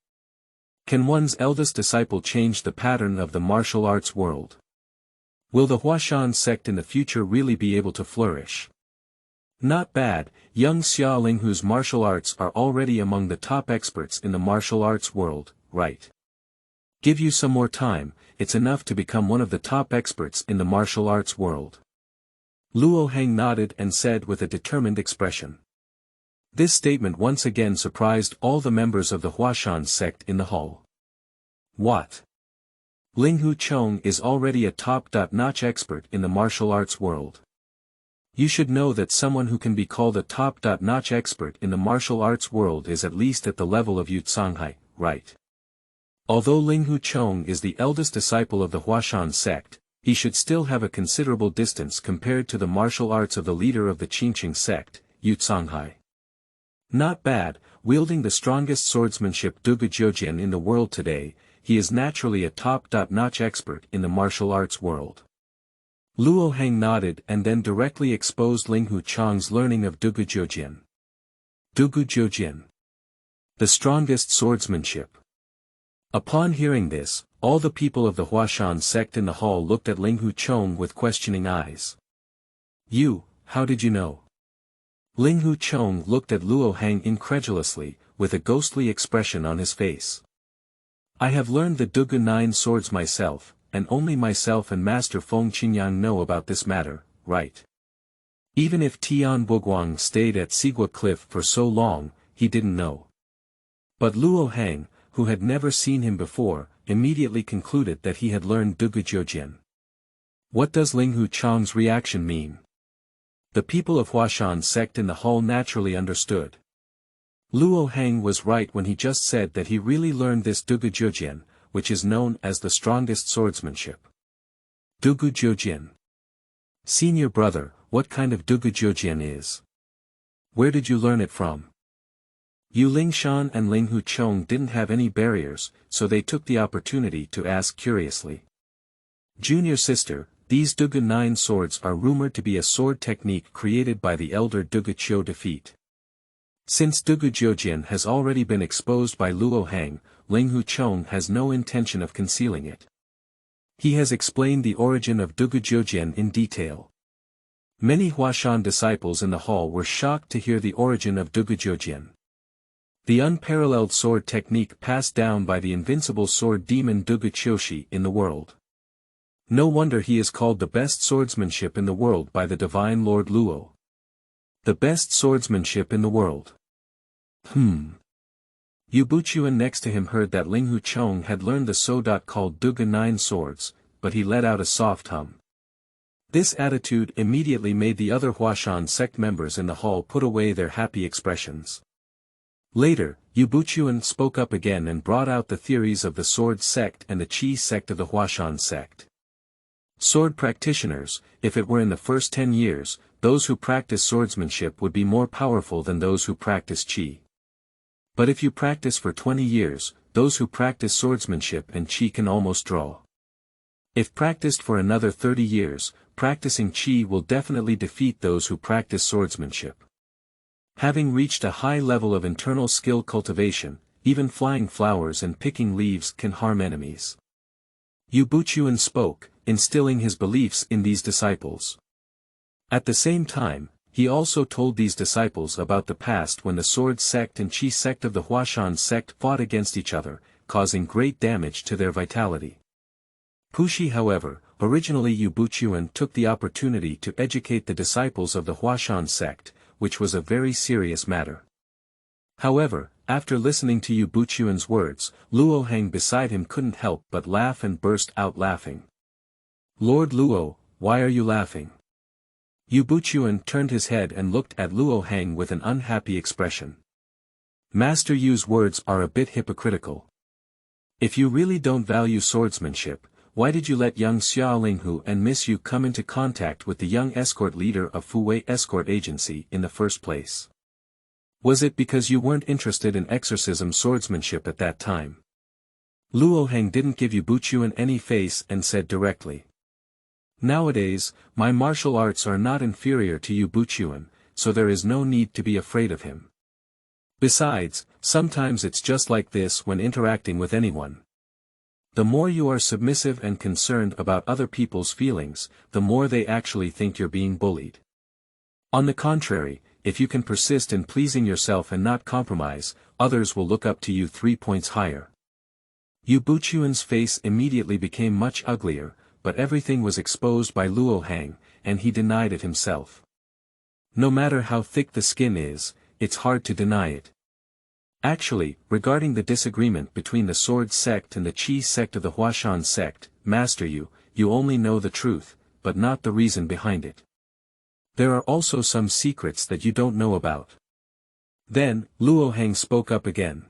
Can one's eldest disciple change the pattern of the martial arts world? Will the Huashan sect in the future really be able to flourish? Not bad, young Xia Ling whose martial arts are already among the top experts in the martial arts world, right? Give you some more time, it's enough to become one of the top experts in the martial arts world. Luo Heng nodded and said with a determined expression. This statement once again surprised all the members of the Huashan sect in the hall. What? Linghu Chong is already a top-notch expert in the martial arts world. You should know that someone who can be called a top-notch expert in the martial arts world is at least at the level of Canghai, right? Although Linghu Chong is the eldest disciple of the Huashan sect, he should still have a considerable distance compared to the martial arts of the leader of the Qingqing sect, Canghai. Not bad, wielding the strongest swordsmanship Dugu Jiujian in the world today, he is naturally a top-notch expert in the martial arts world. Luo Heng nodded and then directly exposed Linghu Chong's learning of Dugu Jiujian. Dugu Jiujian. The strongest swordsmanship. Upon hearing this, all the people of the Huashan sect in the hall looked at Linghu Chong with questioning eyes. You, how did you know? Linghu Chong looked at Luo Heng incredulously, with a ghostly expression on his face. I have learned the Dugu 9 swords myself, and only myself and Master Feng Qingyang know about this matter, right? Even if Tian Buguang stayed at Sigua Cliff for so long, he didn't know. But Luo Heng, who had never seen him before, immediately concluded that he had learned Dugu Jiujian. What does Linghu Chong's reaction mean? The people of Huashan sect in the hall naturally understood. Luo Heng was right when he just said that he really learned this Dugu Jiujian, which is known as the strongest swordsmanship. Dugu Jiujian. Senior brother, what kind of Dugu Jiujian is? Where did you learn it from? Yu Lingshan and Linghu Chong didn't have any barriers, so they took the opportunity to ask curiously. Junior sister, these Dugu 9 swords are rumored to be a sword technique created by the elder Dugu Qiao defeat. Since Dugu Jiujian has already been exposed by Luo Heng, Linghu Chong has no intention of concealing it. He has explained the origin of Dugu Jiujian in detail. Many Huashan disciples in the hall were shocked to hear the origin of Dugu Jiujian. The unparalleled sword technique passed down by the invincible sword demon Dugu Qiushi in the world. No wonder he is called the best swordsmanship in the world by the divine Lord Luo. The best swordsmanship in the world. Yue Buqun next to him heard that Linghu Chong had learned the sword called Dugu 9 swords, but he let out a soft hum. This attitude immediately made the other Huashan sect members in the hall put away their happy expressions. Later, Yue Buqun spoke up again and brought out the theories of the sword sect and the qi sect of the Huashan sect. Sword practitioners, if it were in the first 10 years, those who practice swordsmanship would be more powerful than those who practice qi. But if you practice for 20 years, those who practice swordsmanship and qi can almost draw. If practiced for another 30 years, practicing qi will definitely defeat those who practice swordsmanship. Having reached a high level of internal skill cultivation, even flying flowers and picking leaves can harm enemies. Yue Buqun spoke, instilling his beliefs in these disciples. At the same time, he also told these disciples about the past when the sword sect and qi sect of the Huashan sect fought against each other, causing great damage to their vitality. Pushi however, originally Yue Buqun took the opportunity to educate the disciples of the Huashan sect, which was a very serious matter. However, after listening to Yue Buqun's words, Luo Heng beside him couldn't help but laugh and burst out laughing. Lord Luo, why are you laughing? Yue Buqun turned his head and looked at Luo Heng with an unhappy expression. Master Yu's words are a bit hypocritical. If you really don't value swordsmanship, why did you let young Xia Linghu and Miss Yu come into contact with the young escort leader of Fuwei Escort Agency in the first place? Was it because you weren't interested in exorcism swordsmanship at that time? Luo Heng didn't give Yue Buqun any face and said directly. Nowadays, my martial arts are not inferior to Yue Buqun, so there is no need to be afraid of him. Besides, sometimes it's just like this when interacting with anyone. The more you are submissive and concerned about other people's feelings, the more they actually think you're being bullied. On the contrary, if you can persist in pleasing yourself and not compromise, others will look up to you 3 points higher. Yue Buqun's face immediately became much uglier, but everything was exposed by Luo Heng, and he denied it himself. No matter how thick the skin is, it's hard to deny it. Actually, regarding the disagreement between the sword sect and the qi sect of the Huashan sect, Master Yu, you only know the truth, but not the reason behind it. There are also some secrets that you don't know about. Then, Luo Heng spoke up again.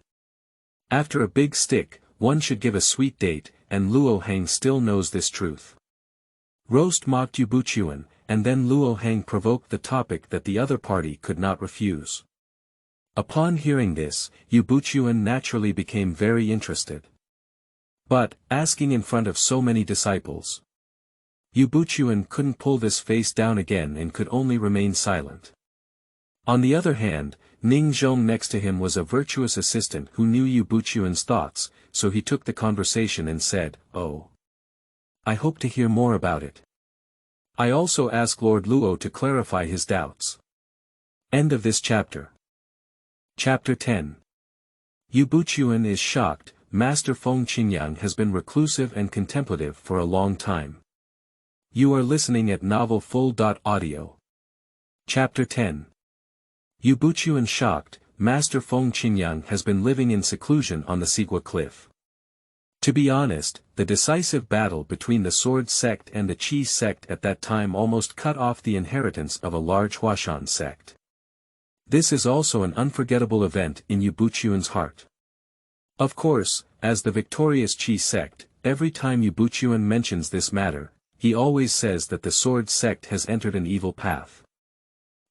After a big stick, one should give a sweet date, and Luo Heng still knows this truth. Roast mocked Yue Buqun, and then Luo Heng provoked the topic that the other party could not refuse. Upon hearing this, Yue Buqun naturally became very interested. But, asking in front of so many disciples. Yue Buqun couldn't pull this face down again and could only remain silent. On the other hand, Ningzhong next to him was a virtuous assistant who knew Yue Buqun's thoughts, so he took the conversation and said, "Oh. I hope to hear more about it. I also ask Lord Luo to clarify his doubts." End of this chapter. Chapter 10. Yue Buqun is shocked. Master Feng Qingyang has been reclusive and contemplative for a long time. You are listening at novelfull.audio. Chapter 10. Yue Buqun shocked. Master Feng Qingyang has been living in seclusion on the Sigua cliff. To be honest, the decisive battle between the Sword sect and the Qi sect at that time almost cut off the inheritance of a large Huashan sect. This is also an unforgettable event in Yue Buqun's heart. Of course, as the victorious Qi sect, every time Yue Buqun mentions this matter, he always says that the Sword sect has entered an evil path.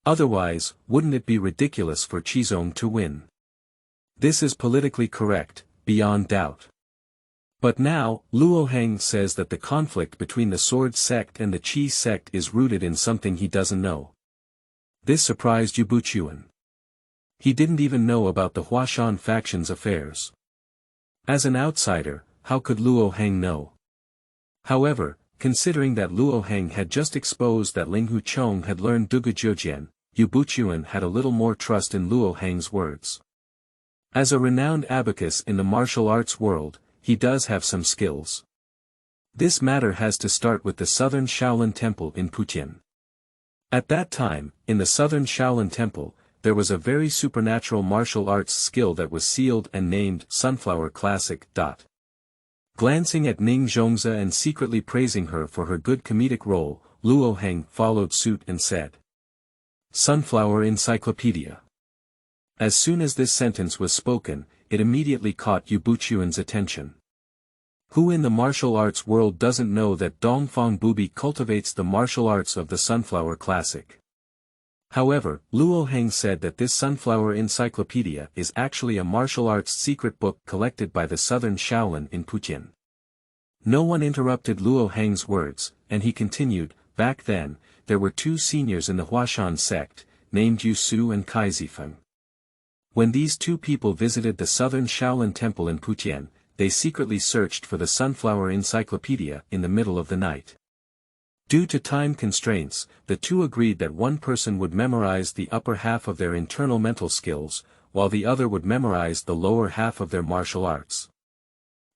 Otherwise, wouldn't it be ridiculous for Qizong to win? This is politically correct, beyond doubt. But now, Luo Heng says that the conflict between the Sword sect and the Qi sect is rooted in something he doesn't know. This surprised Yue Buqun. He didn't even know about the Huashan faction's affairs. As an outsider, how could Luo Heng know? However, considering that Luo Heng had just exposed that Linghu Chong had learned Dugu Jiujian, Yue Buqun had a little more trust in Luo Heng's words. As a renowned abacus in the martial arts world, he does have some skills. This matter has to start with the Southern Shaolin Temple in Putian. At that time, in the Southern Shaolin Temple, there was a very supernatural martial arts skill that was sealed and named Sunflower Classic. Glancing at Ning Zhongzi and secretly praising her for her good comedic role, Luo Heng followed suit and said, "Sunflower Encyclopedia." As soon as this sentence was spoken, it immediately caught Yue Buqun's attention. Who in the martial arts world doesn't know that Dongfang Bubi cultivates the martial arts of the Sunflower Classic? However, Luo Heng said that this Sunflower Encyclopedia is actually a martial arts secret book collected by the Southern Shaolin in Putian. No one interrupted Luo Heng's words, and he continued, "Back then, there were two seniors in the Huashan sect, named Yu Su and Kai Zifeng. When these two people visited the Southern Shaolin Temple in Putian, they secretly searched for the Sunflower Encyclopedia in the middle of the night. Due to time constraints, the two agreed that one person would memorize the upper half of their internal mental skills, while the other would memorize the lower half of their martial arts.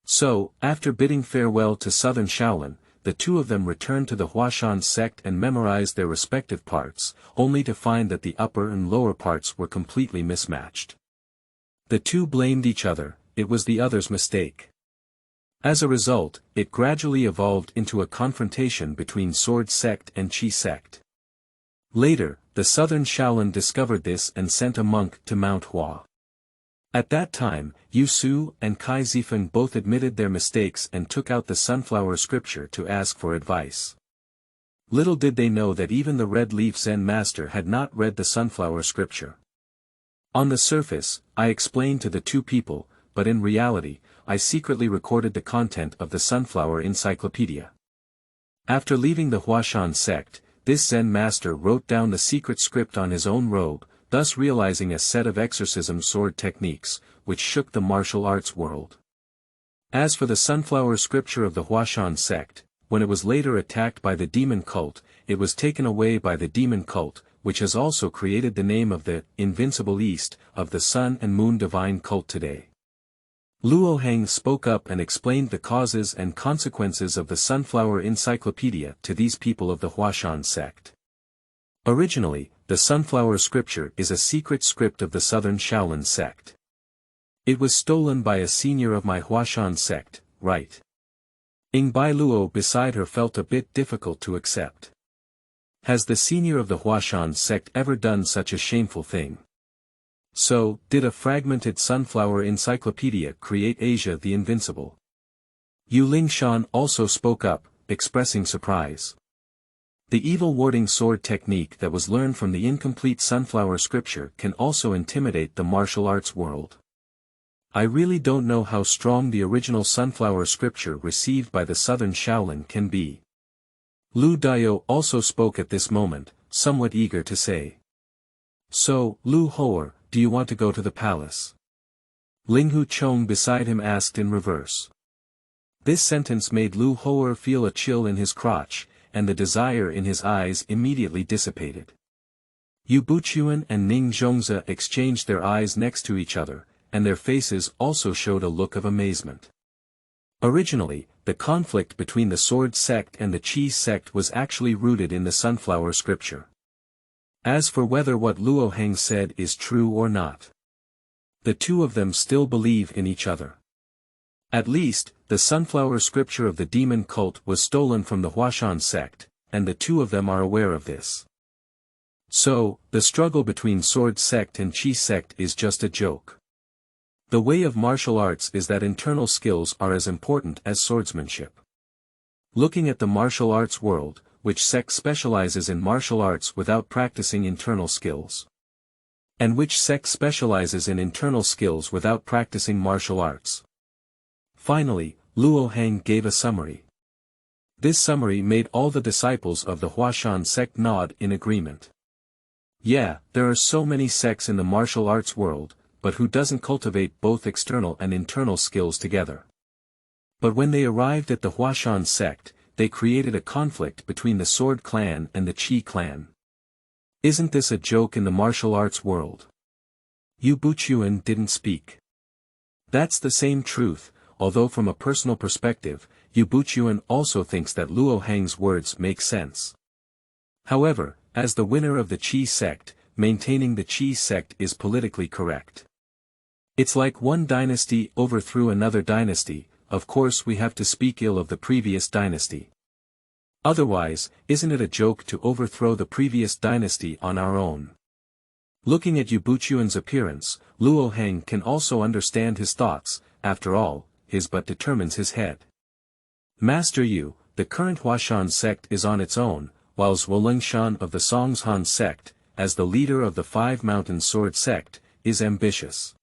So, after bidding farewell to Southern Shaolin, the two of them returned to the Huashan sect and memorized their respective parts, only to find that the upper and lower parts were completely mismatched. The two blamed each other, it was the other's mistake. As a result, it gradually evolved into a confrontation between Sword sect and Qi sect. Later, the Southern Shaolin discovered this and sent a monk to Mount Hua. At that time, Yu Su and Kai Zifeng both admitted their mistakes and took out the Sunflower Scripture to ask for advice. Little did they know that even the Red Leaf Zen master had not read the Sunflower Scripture. On the surface, I explained to the two people, but in reality, I secretly recorded the content of the Sunflower Encyclopedia. After leaving the Huashan sect, this Zen master wrote down the secret script on his own robe, thus realizing a set of exorcism sword techniques, which shook the martial arts world. As for the Sunflower Scripture of the Huashan sect, when it was later attacked by the demon cult, it was taken away by the demon cult, which has also created the name of the Invincible East, of the Sun and Moon Divine cult today. Luo Heng spoke up and explained the causes and consequences of the Sunflower Encyclopedia to these people of the Huashan sect. Originally, the Sunflower Scripture is a secret script of the Southern Shaolin sect. It was stolen by a senior of my Huashan sect, right? Bai Luo beside her felt a bit difficult to accept. Has the senior of the Huashan sect ever done such a shameful thing? So, did a fragmented Sunflower Encyclopedia create Asia the Invincible? Yu Lingshan also spoke up, expressing surprise. The evil warding sword technique that was learned from the incomplete Sunflower Scripture can also intimidate the martial arts world. I really don't know how strong the original Sunflower Scripture received by the Southern Shaolin can be. Lu Dayo also spoke at this moment, somewhat eager to say. So, Lu Hoer, do you want to go to the palace? Linghu Chong beside him asked in reverse. This sentence made Lu Hoer feel a chill in his crotch, and the desire in his eyes immediately dissipated. Yue Buqun and Ning Zhongzi exchanged their eyes next to each other, and their faces also showed a look of amazement. Originally, the conflict between the Sword sect and the Qi sect was actually rooted in the Sunflower Scripture. As for whether what Luo Heng said is true or not, the two of them still believe in each other. At least, the sunflower scripture of the demon cult was stolen from the Huashan sect, and the two of them are aware of this. So, the struggle between sword sect and chi sect is just a joke. The way of martial arts is that internal skills are as important as swordsmanship. Looking at the martial arts world, which sect specializes in martial arts without practicing internal skills? And which sect specializes in internal skills without practicing martial arts? Finally, Luo Heng gave a summary. This summary made all the disciples of the Huashan sect nod in agreement. Yeah, there are so many sects in the martial arts world, but who doesn't cultivate both external and internal skills together? But when they arrived at the Huashan sect, they created a conflict between the Sword clan and the Qi clan. Isn't this a joke in the martial arts world? Yue Buqun didn't speak. That's the same truth, although from a personal perspective, Yue Buqun also thinks that Luo Heng's words make sense. However, as the winner of the Qi sect, maintaining the Qi sect is politically correct. It's like one dynasty overthrew another dynasty, of course we have to speak ill of the previous dynasty. Otherwise, isn't it a joke to overthrow the previous dynasty on our own? Looking at Yue Buqun's appearance, Luo Heng can also understand his thoughts. After all, his butt determines his head. Master Yu, the current Huashan sect is on its own, while Zhuolingshan of the Songshan sect, as the leader of the Five Mountain Sword sect, is ambitious.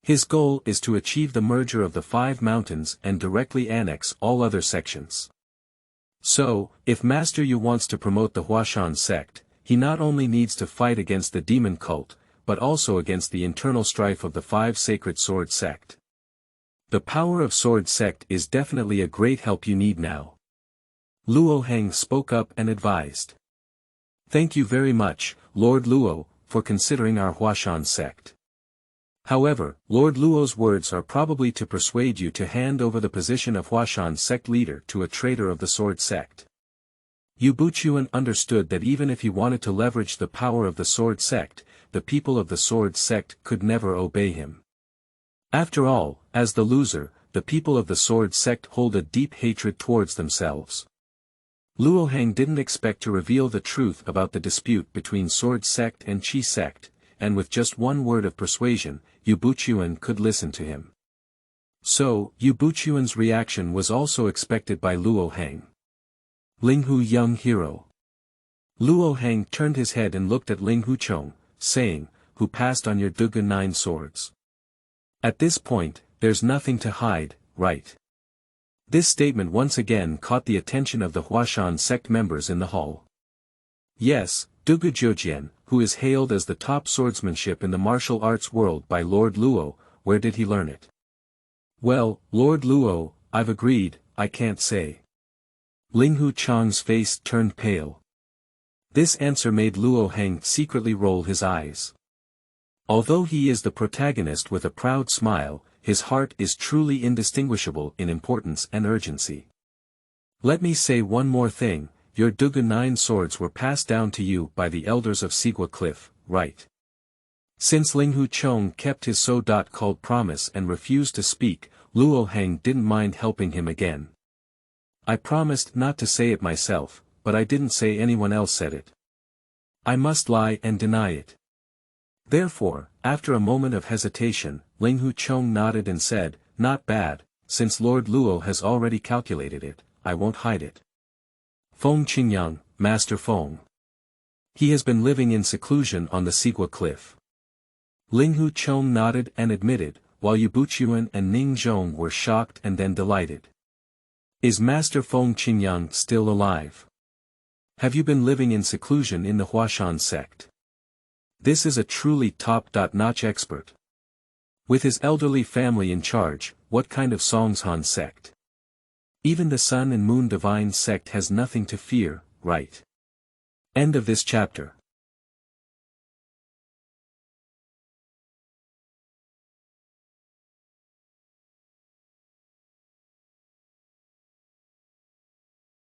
His goal is to achieve the merger of the Five Mountains and directly annex all other sections. So, if Master Yu wants to promote the Huashan sect, he not only needs to fight against the demon cult, but also against the internal strife of the Five Sacred Sword sect. The power of Sword sect is definitely a great help you need now. Luo Heng spoke up and advised. Thank you very much, Lord Luo, for considering our Huashan sect. However, Lord Luo's words are probably to persuade you to hand over the position of Huashan sect leader to a traitor of the Sword sect. Yue Buqun understood that even if he wanted to leverage the power of the Sword sect, the people of the Sword sect could never obey him. After all, as the loser, the people of the Sword sect hold a deep hatred towards themselves. Luo Heng didn't expect to reveal the truth about the dispute between Sword sect and Qi sect, and with just one word of persuasion, Yue Buqun could listen to him. So, Yue Buqun's reaction was also expected by Luo Heng. Linghu young hero. Luo Heng turned his head and looked at Linghu Chong, saying, who passed on your Dugu 9 swords. At this point, there's nothing to hide, right? This statement once again caught the attention of the Huashan sect members in the hall. Yes, Dugu Jiujian, who is hailed as the top swordsmanship in the martial arts world by Lord Luo, where did he learn it? Well, Lord Luo, I've agreed, I can't say. Linghu Chong's face turned pale. This answer made Luo Heng secretly roll his eyes. Although he is the protagonist with a proud smile, his heart is truly indistinguishable in importance and urgency. Let me say one more thing, your Dugu 9 swords were passed down to you by the elders of Sigua Cliff, right? Since Linghu Chong kept his so-called promise and refused to speak, Luo Heng didn't mind helping him again. I promised not to say it myself, but I didn't say anyone else said it. I must lie and deny it. Therefore, after a moment of hesitation, Linghu Chong nodded and said, not bad, since Lord Luo has already calculated it, I won't hide it. Feng Qingyang, Master Feng. He has been living in seclusion on the Sigua Cliff. Linghu Chong nodded and admitted, while Yue Buqun and Ning Zhong were shocked and then delighted. Is Master Feng Qingyang still alive? Have you been living in seclusion in the Huashan sect? This is a truly top-notch expert. With his elderly family in charge, what kind of Songshan sect? Even the Sun and Moon Divine sect has nothing to fear, right? End of this chapter.